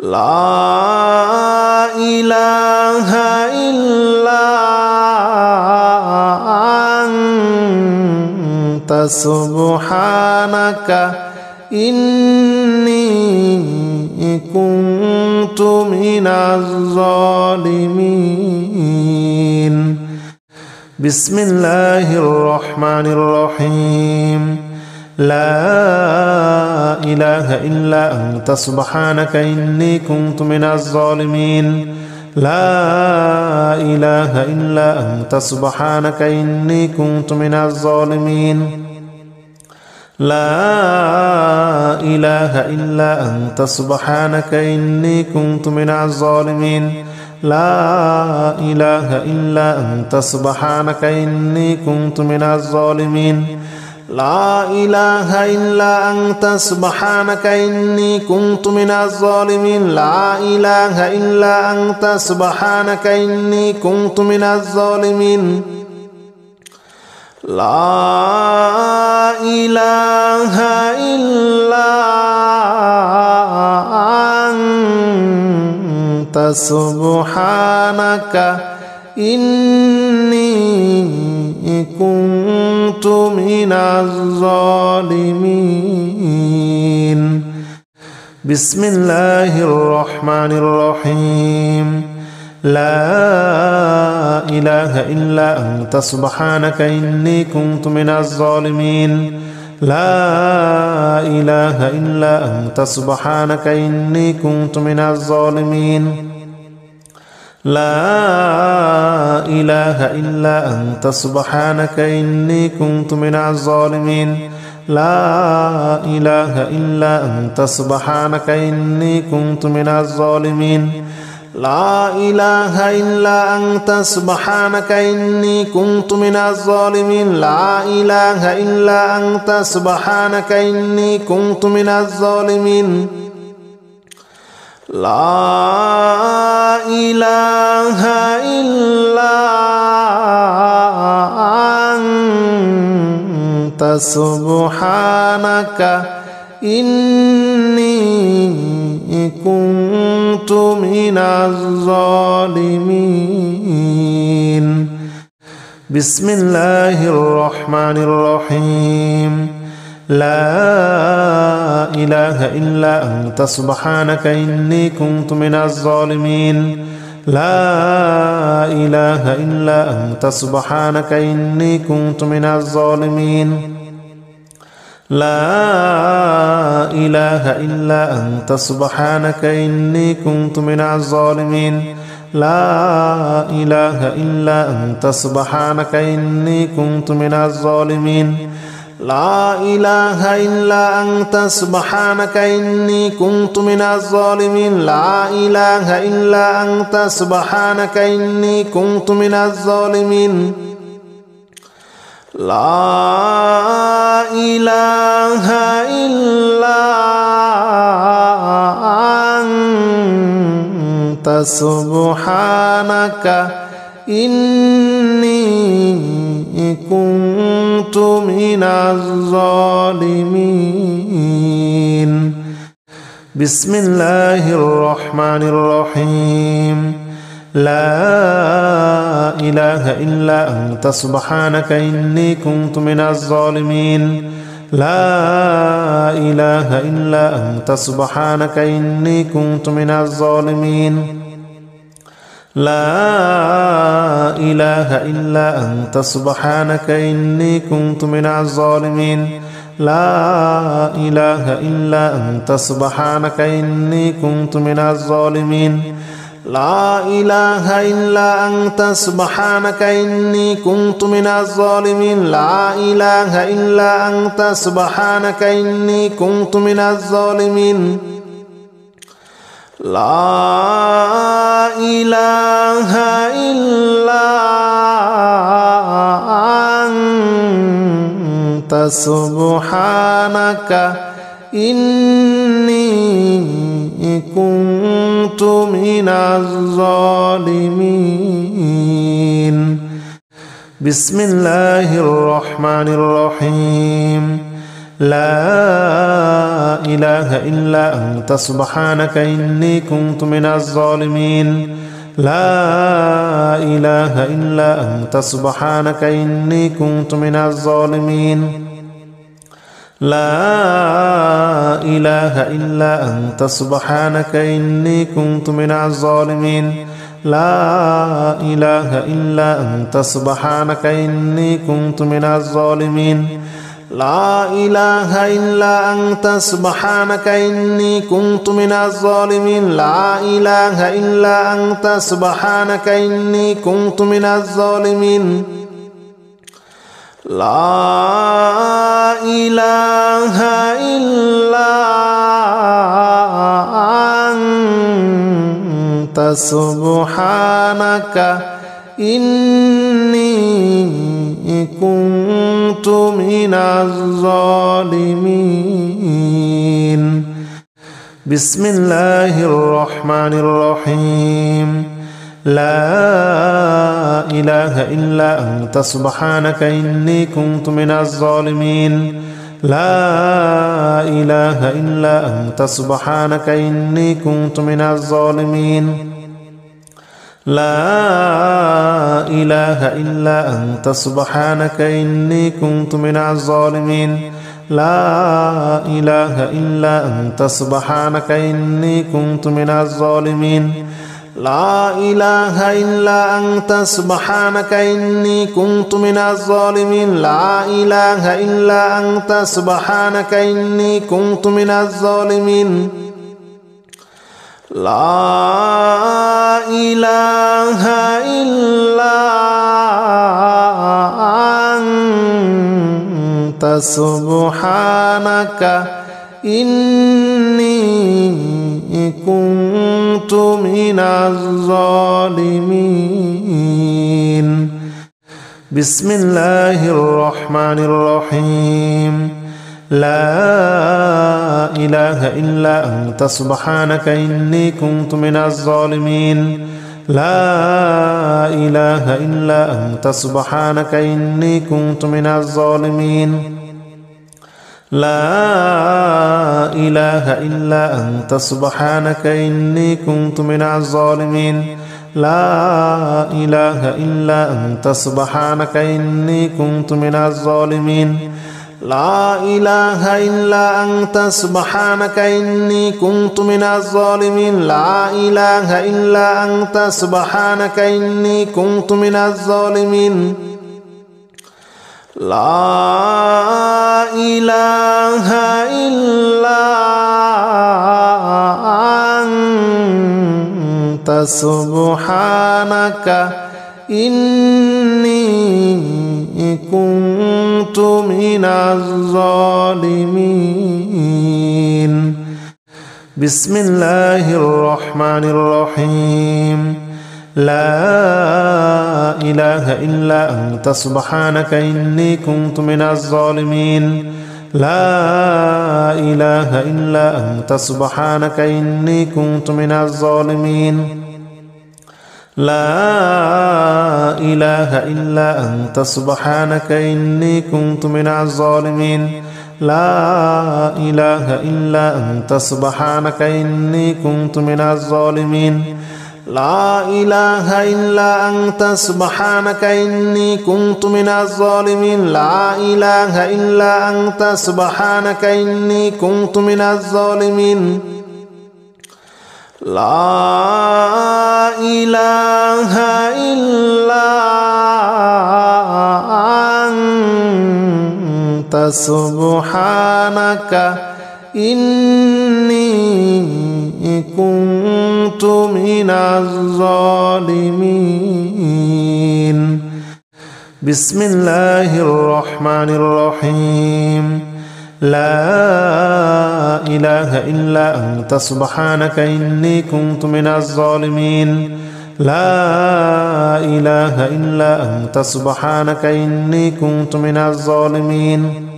لا إله إلا أنت سبحانك إني كنت من الظالمين بسم الله الرحمن الرحيم لا إله إلا أنت سبحانك إني كنت من الظالمين لا إله إلا أنت سبحانك إني كنت من الظالمين لا إله إلا أنت سبحانك إني كنت من الظالمين لا إله إلا أنت سبحانك إني كنت من الظالمين لا إله إلا أنت سبحانك إني كنت من الظالمين لا إله إلا أنت سبحانك إني كنت من الظالمين لا إله إلا أنت سبحانك إني كنت من الظالمين بسم الله الرحمن الرحيم لا إله إلا أنت سبحانك إني كنت من الظالمين لا إله إلا أنت سبحانك إني كنت من الظالمين لا إله إلا أنت سبحانك إني كنت من الظالمين لا إله إلا أنت سبحانك إني كنت من الظالمين لا إله إلا أنت سبحانك إني كنت من الظالمين لا إله إلا أنت سبحانك إني كنت من الظالمين لا إله إلا أنت سبحانك إني كنت من الظالمين. بسم الله الرحمن الرحيم. لا إله إلا أنت سبحانك إني كنت من الظالمين. لا إله إلا أنت سبحانك إني كنت من الظالمين. لا إله إلا أنت سبحانك إني كنت من الظالمين. لا إله إلا أنت سبحانك إني كنت من الظالمين. لا إله إلا أنت سبحانك إني كنت من الظالمين. لا إله إلا أنت سبحانك إني كنت من الظالمين. لا إله إلا أنت سبحانك إني كنت من الظالمين. بسم الله الرحمن الرحيم. لا إله إلا أنت سبحانك إني كنت من الظالمين. لا إله إلا أنت سبحانك إني كنت من الظالمين. لا إله إلا أنت سبحانك إني كنت من الظالمين. لا إله إلا أنت سبحانك إني كنت من الظالمين. لا إله إلا أنت سبحانك إني كنت من الظالمين. لا إله إلا أنت سبحانك إني كنت من الظالمين. لا إله إلا أنت سبحانك إني كنت من الظالمين. بسم الله الرحمن الرحيم. لا إله إلا أنت سبحانك إني كنت من الظالمين. لا إله إلا أنت سبحانك إني كنت من الظالمين. لا إله إلا أنت سبحانك إني كنت من الظالمين. لا إله إلا أنت سبحانك إني كنت من الظالمين. لا إله إلا أنت سبحانك إني كنت من الظالمين. لا إله إلا أنت سبحانك إني كنت من الظالمين. لا إله إلا أنت سبحانك إني كنت من الظالمين. بسم الله الرحمن الرحيم. لا إله إلا أنت سبحانك إني كنت من الظالمين. لا إله إلا أنت سبحانك إني كنت من الظالمين. لا إله إلا أنت سبحانك إني كنت من الظالمين. لا إله إلا أنت سبحانك إني كنت من الظالمين. لا إله إلا أنت سبحانك إني كنت من الظالمين. لا إله إلا أنت سبحانك إني كنت من الظالمين. لا إله إلا أنت سبحانك إني كنت من الظالمين. بسم الله الرحمن الرحيم. لا إله إلا أنت سبحانك إني كنت من الظالمين لا إله إلا أنت سبحانك إني كنت من الظالمين لا إله إلا أنت سبحانك إني كنت من الظالمين لا إله إلا أنت سبحانك إني كنت من الظالمين لا إله إلا أنت سبحانك إني كنت من الظالمين لا إله إلا أنت سبحانك إني كنت من الظالمين لا إله إلا أنت سبحانك إني كنت من الظالمين بسم الله الرحمن الرحيم لا إله إلا أنت سبحانك إني كنت من الظالمين لا إله إلا أنت سبحانك إني كنت من الظالمين لا إله إلا أنت سبحانك إني كنت من الظالمين لا إله إلا أنت سبحانك إني كنت من الظالمين لا إله إلا أنت سبحانك إني كنت من الظالمين لا إله إلا أنت سبحانك إني كنت من الظالمين لا إله إلا أنت سبحانك إني كنت من الظالمين بسم الله الرحمن الرحيم لا إله إلا أنت سبحانك إني كنت من الظالمين لا إله إلا أنت سبحانك إني كنت من الظالمين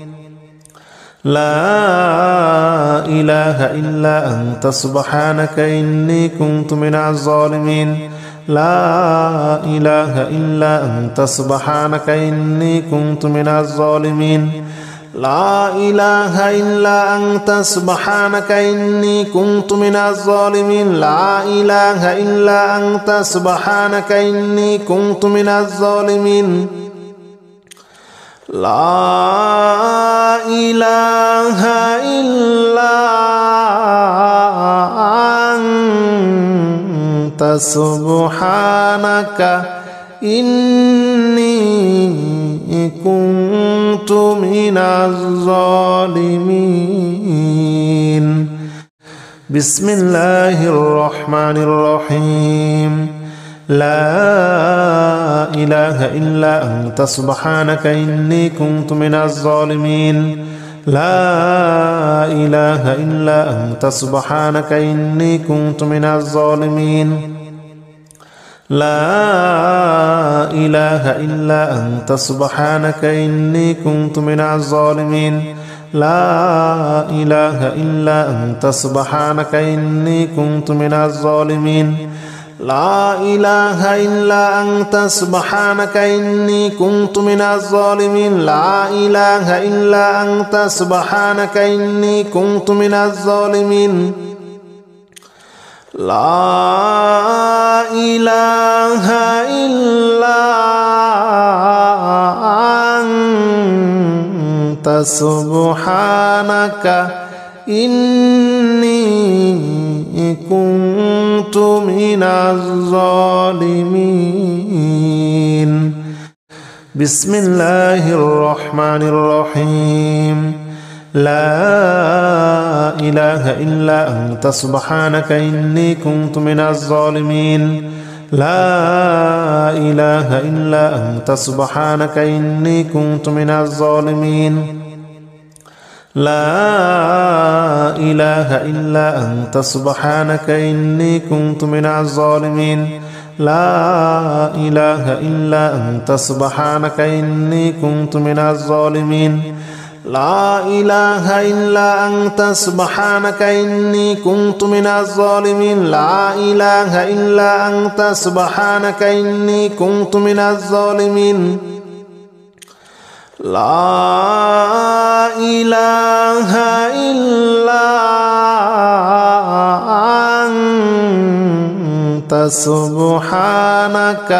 لا إله إلا أنت سبحانك إني كنت من الظالمين لا إله إلا أنت سبحانك إني كنت من الظالمين لا إله إلا أنت سبحانك إني كنت من الظالمين لا إله إلا أنت سبحانك إني كنت من الظالمين لا إله إلا أنت سبحانك إني كنت من الظالمين بسم الله الرحمن الرحيم لا إله إلا أنت سبحانك إني كنت من الظالمين لا إله إلا أنت سبحانك إني كنت من الظالمين لا إله إلا أنت سبحانك إني كنت من الظالمين لا إله إلا أنت سبحانك إني كنت من الظالمين لا إله إلا أنت سبحانك إني كنت من الظالمين لا إله إلا أنت سبحانك إني كنت من الظالمين لا إله إلا أنت سبحانك إني كنت من الظالمين بسم الله الرحمن الرحيم لا إله إلا أنت سبحانك إني كنت من الظالمين لا إله إلا أنت سبحانك إني كنت من الظالمين لا إله إلا أنت سبحانك إني كنت من الظالمين لا إله إلا أنت سبحانك إني كنت من الظالمين لا إله إلا أنت سبحانك إني كنت من الظالمين لا إله إلا أنت سبحانك إني كنت من الظالمين لا إله إلا أنت سبحانك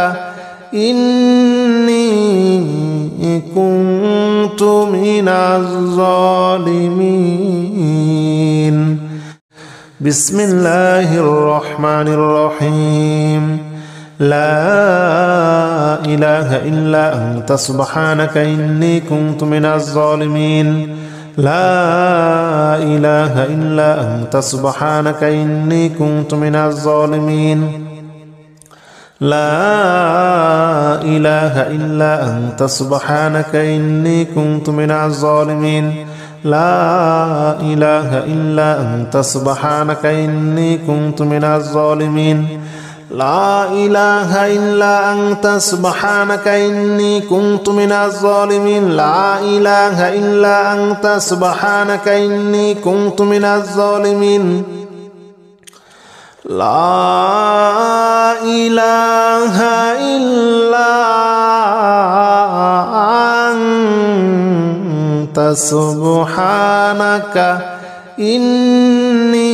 إني كنت من الظالمين بسم الله الرحمن الرحيم لا إله إلا أنت سبحانك إني كنت من الظالمين لا إله إلا أنت سبحانك إني كنت من الظالمين لا إله إلا أنت سبحانك إني كنت من الظالمين لا إله إلا أنت سبحانك إني كنت من الظالمين لا إله إلا أنت سبحانك إني كنت من الظالمين لا إله إلا أنت سبحانك إني كنت من الظالمين لا إله إلا أنت سبحانك إني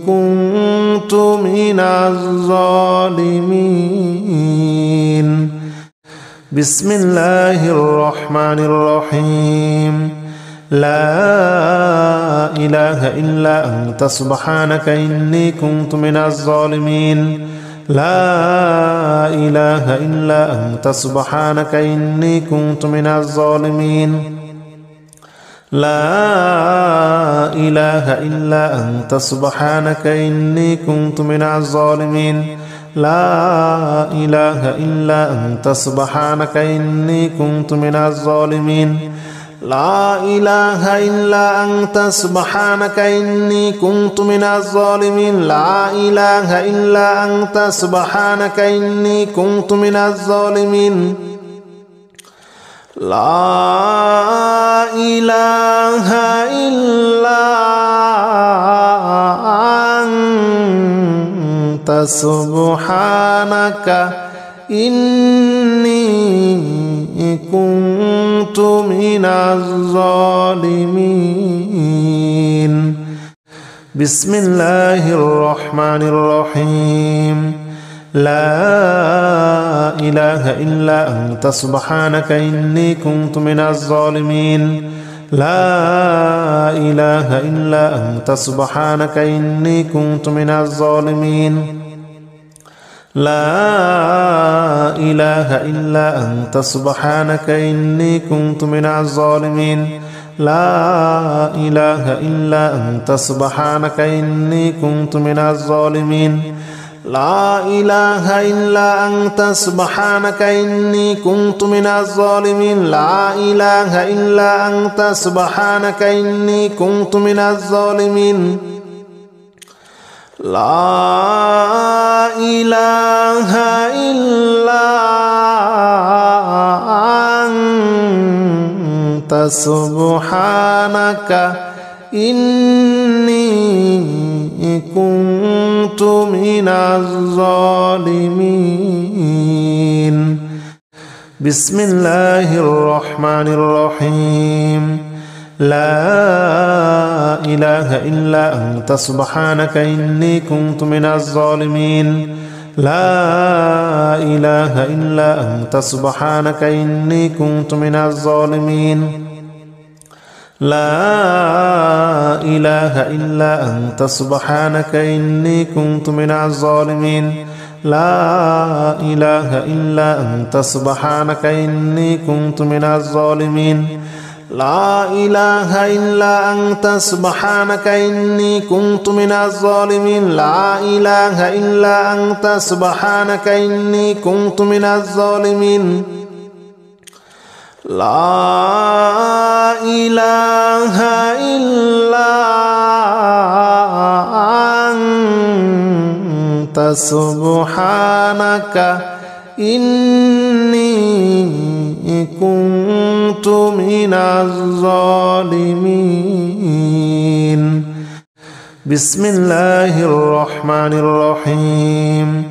كنت من الظالمين بسم الله الرحمن الرحيم لا إله إلا أنت سبحانك إني كنت من الظالمين لا إله إلا أنت سبحانك إني كنت من الظالمين لا إله إلا أنت سبحانك إني كنت من الظالمين لا إله إلا أنت سبحانك إني كنت من الظالمين لا إله إلا أنت سبحانك إني كنت من الظالمين لا إله إلا أنت سبحانك إني كنت من الظالمين لا إله إلا أنت سبحانك إني كنت من الظالمين بسم الله الرحمن الرحيم لا إله إلا أنت سبحانك إني كنت من الظالمين لا إله إلا أنت سبحانك إني كنت من الظالمين لا إله إلا أنت سبحانك إني كنت من الظالمين لا إله إلا أنت سبحانك إني كنت من الظالمين لا إله إلا أنت سبحانك إني كنت من الظالمين لا إله إلا أنت سبحانك إني كنت من الظالمين لا إله إلا أنت سبحانك إني كنت من الظالمين بسم الله الرحمن الرحيم لا إله إلا أنت سبحانك إني كنت من الظالمين لا إله إلا أنت سبحانك إني كنت من الظالمين لا إله إلا أنت سبحانك إني كنت من الظالمين لا إله إلا أنت سبحانك إني كنت من الظالمين لا إله إلا أنت سبحانك إني كنت من الظالمين لا إله إلا أنت سبحانك إني كنت من الظالمين لا إله إلا أنت سبحانك إني كنت من الظالمين بسم الله الرحمن الرحيم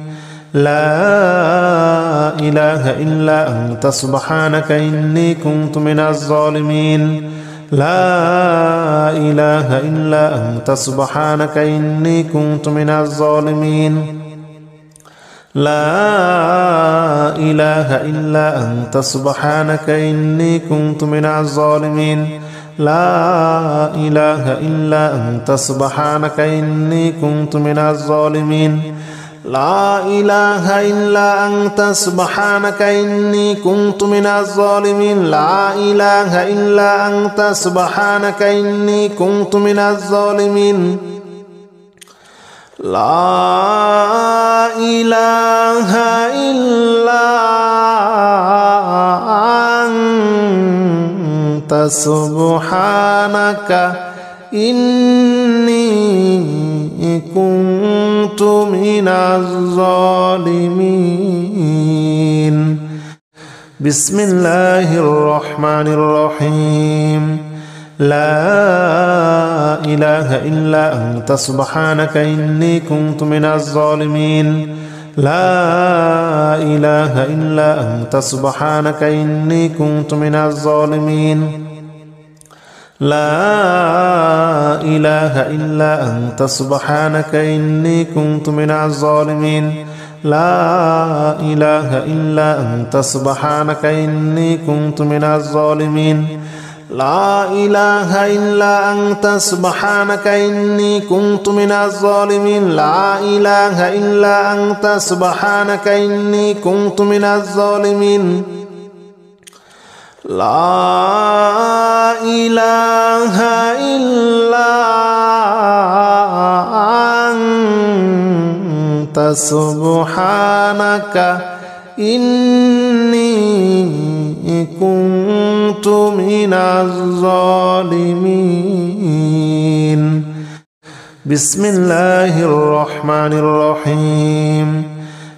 لا إله إلا أنت سبحانك إني كنت من الظالمين لا إله إلا أنت سبحانك إني كنت من الظالمين لا إله إلا أنت سبحانك إني كنت من الظالمين لا إله إلا أنت سبحانك إني كنت من الظالمين لا إله إلا أنت سبحانك إني كنت من الظالمين لا إله إلا أنت سبحانك إني كنت من الظالمين لا إله إلا أنت سبحانك إني كنت من الظالمين بسم الله الرحمن الرحيم لا إله إلا أنت سبحانك إني كنت من الظالمين لا إله إلا أنت سبحانك إني كنت من الظالمين لا إله إلا أنت سبحانك إني كنت من الظالمين لا إله إلا أنت سبحانك إني كنت من الظالمين لا إله إلا أنت سبحانك إني كنت من الظالمين لا إله إلا أنت سبحانك إني كنت من الظالمين لا إله إلا أنت سبحانك إني كنت من الظالمين بسم الله الرحمن الرحيم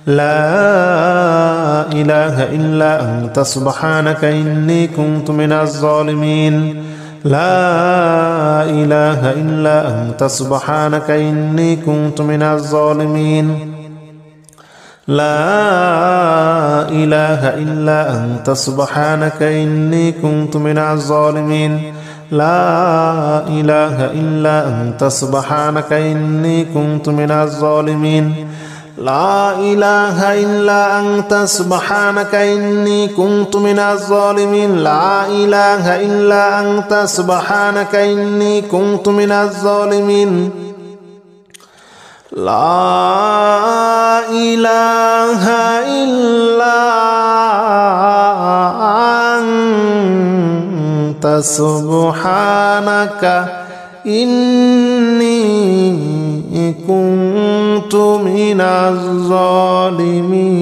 لا إله إلا أنت سبحانك إني كنت من الظالمين لا إله إلا أنت سبحانك إني كنت من الظالمين لا إله إلا أنت سبحانك إني كنت من الظالمين لا إله إلا أنت سبحانك إني كنت من الظالمين لا إله إلا أنت سبحانك إني كنت من الظالمين لا إله إلا أنت سبحانك إني كنت من الظالمين لا إله إلا أنت سبحانك إني كنت من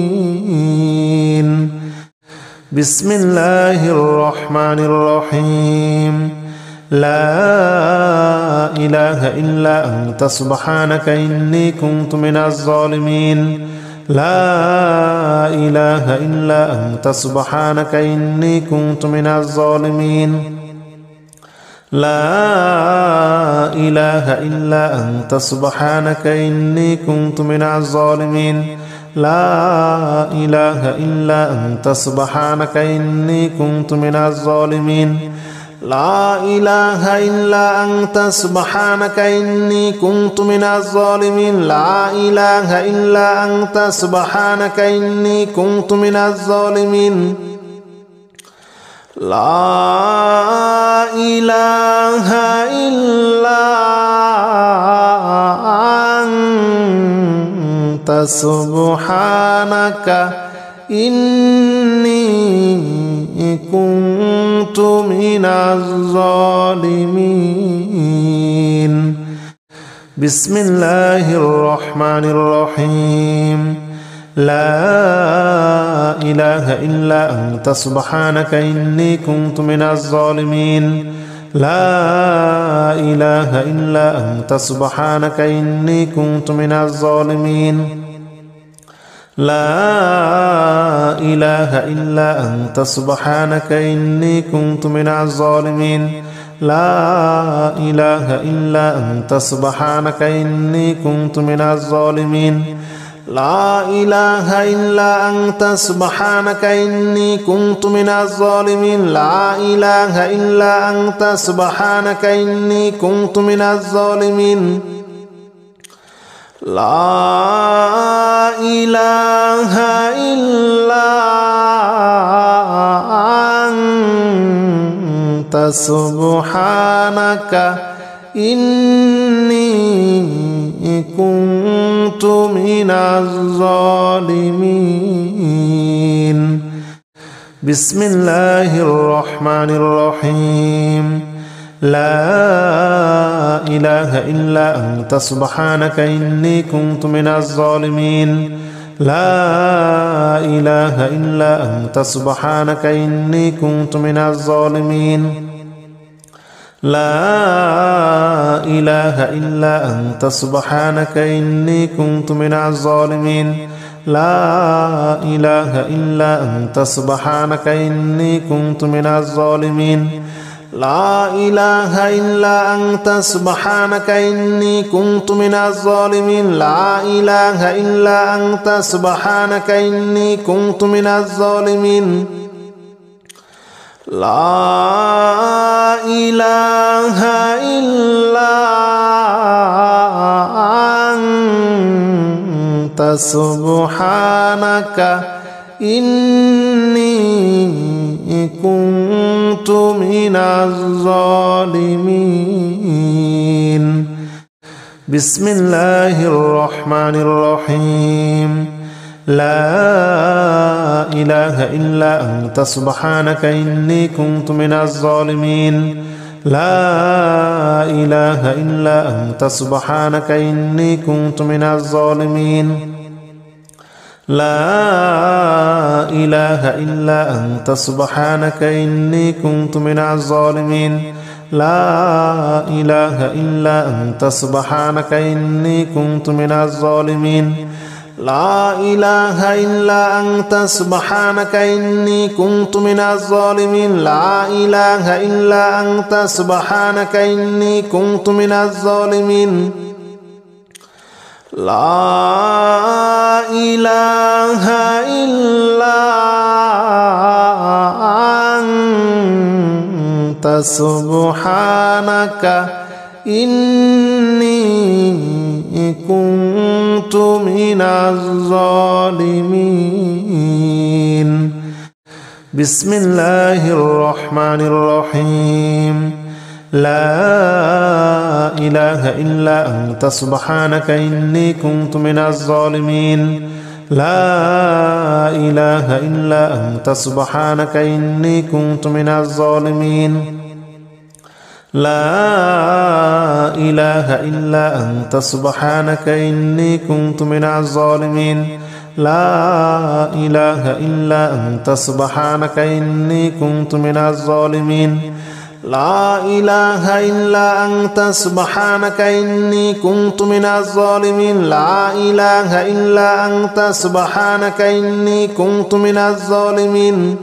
الظالمين بسم الله الرحمن الرحيم لا إله إلا أنت سبحانك إني كنت من الظالمين لا إله إلا أنت سبحانك إني كنت من الظالمين لا إله إلا أنت سبحانك إني كنت من الظالمين لا إله إلا أنت سبحانك إني كنت من الظالمين لا إله إلا أنت سبحانك إني كنت من الظالمين لا إله إلا أنت سبحانك إني كنت من الظالمين لا إله إلا أنت سبحانك إني كنت من الظالمين بسم الله الرحمن الرحيم لا إله إلا أنت سبحانك إني كنت من الظالمين لا إله إلا أنت سبحانك إني كنت من الظالمين لا إله إلا أنت سبحانك إني كنت من الظالمين لا إله إلا أنت سبحانك إني كنت من الظالمين لا إله إلا أنت سبحانك إني كنت من الظالمين لا إله إلا أنت سبحانك إني كنت من الظالمين لا إله إلا أنت سبحانك إني كنت من الظالمين بسم الله الرحمن الرحيم لا إله إلا أنت سبحانك إني كنت من الظالمين لا إله إلا أنت سبحانك إني كنت من الظالمين لا إله إلا أنت سبحانك إني كنت من الظالمين لا إله إلا أنت سبحانك إني كنت من الظالمين لا إله إلا أنت سبحانك إني كنت من الظالمين لا إله إلا أنت سبحانك إني كنت من الظالمين لا إله إلا أنت سبحانك إني كنت من الظالمين بسم الله الرحمن الرحيم لا إله إلا أنت سبحانك إني كنت من الظالمين لا إله إلا أنت سبحانك إني كنت من الظالمين لا إله إلا أنت سبحانك إني كنت من الظالمين لا إله إلا أنت سبحانك إني كنت من الظالمين لا إله إلا أنت سبحانك إني كنت من الظالمين لا إله إلا أنت سبحانك إني كنت من الظالمين لا إله إلا أنت سبحانك إني كنت من الظالمين بسم الله الرحمن الرحيم لا إله إلا أنت سبحانك إني كنت من الظالمين لا إله إلا أنت سبحانك إني كنت من الظالمين لا إله إلا أنت سبحانك إني كنت من الظالمين لا إله إلا أنت سبحانك إني كنت من الظالمين لا إله إلا أنت سبحانك إني كنت من الظالمين لا إله إلا أنت سبحانك إني كنت من الظالمين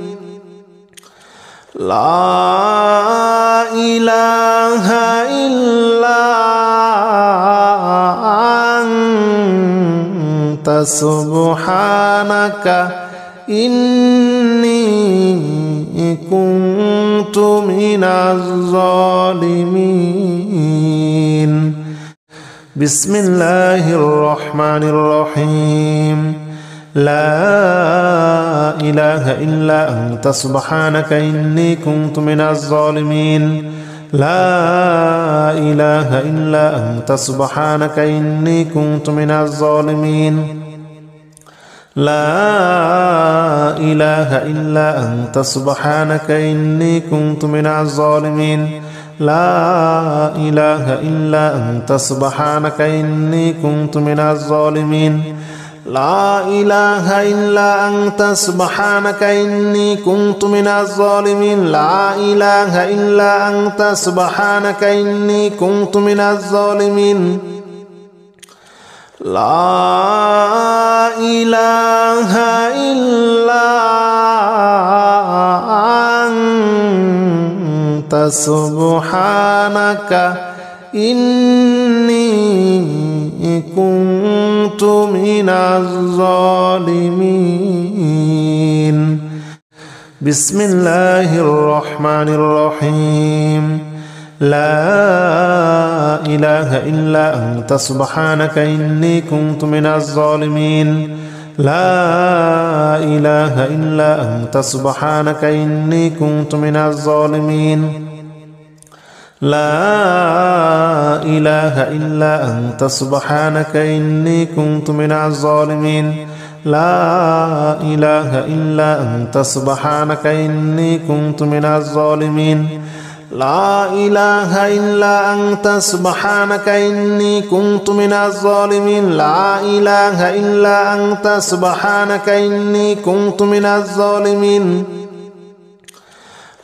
لا إله إلا أنت سبحانك إني كنت من الظالمين بسم الله الرحمن الرحيم لا إله إلا أنت سبحانك إني كنت من الظالمين لا إله إلا أنت سبحانك إني كنت من الظالمين لا إله إلا أنت سبحانك إني كنت من الظالمين لا إله إلا أنت سبحانك إني كنت من الظالمين لا إله إلا أنت سبحانك إني كنت من الظالمين لا إله إلا أنت سبحانك إني كنت من الظالمين لا إله إلا أنت سبحانك إني كنت من الظالمين. بسم الله الرحمن الرحيم. لا إله إلا أنت سبحانك إني كنت من الظالمين. لا إله إلا أنت سبحانك إني كنت من الظالمين. لا إله إلا أنت سبحانك إني كنت من الظالمين. لا إله إلا أنت سبحانك إني كنت من الظالمين. لا إله إلا أنت سبحانك إني كنت من الظالمين. لا إله إلا أنت سبحانك إني كنت من الظالمين.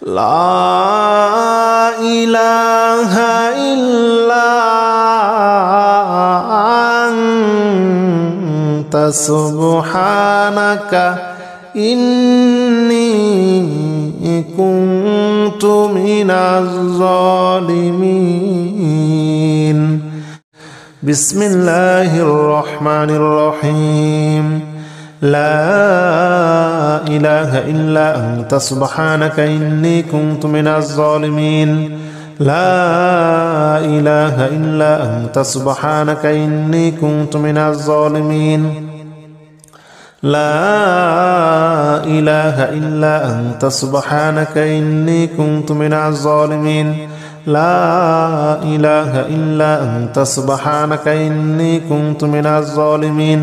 لا إله إلا أنت سبحانك إني كنت من الظالمين. بسم الله الرحمن الرحيم. لا إله إلا أنت سبحانك إني كنت من الظالمين. لا إله إلا أنت سبحانك إني كنت من الظالمين. لا إله إلا أنت سبحانك إني كنت من الظالمين. لا إله إلا أنت سبحانك إني كنت من الظالمين.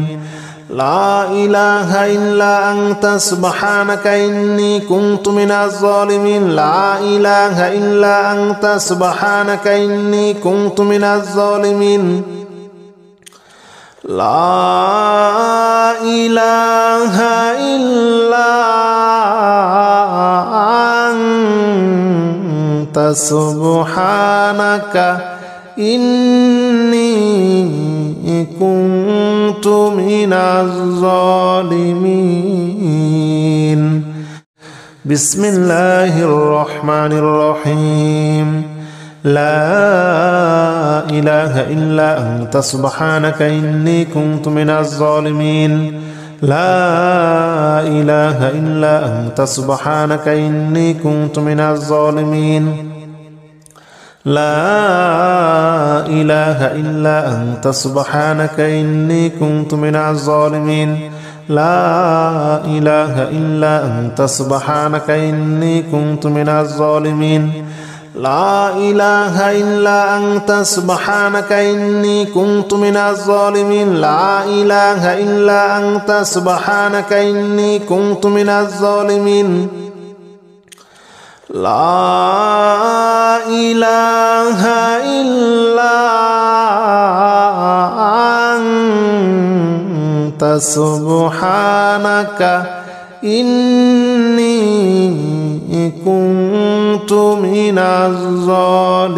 لا إله إلا أنت سبحانك إني كنت من الظالمين. لا إله إلا أنت سبحانك إني كنت من الظالمين. لا إله إلا أنت سبحانك إني كنت من الظالمين. بسم الله الرحمن الرحيم. لا إله إلا أنت سبحانك إني كنت من الظالمين. لا إله إلا أنت سبحانك إني كنت من الظالمين. لا إله إلا أنت سبحانك إني كنت من الظالمين. لا إله إلا أنت سبحانك إني كنت من الظالمين. لا إله إلا أنت سبحانك إني كنت من الظالمين. لا إله إلا أنت سبحانك إني كنت من الظالمين. لا إله إلا أنت سبحانك إني كنت من الظالمين.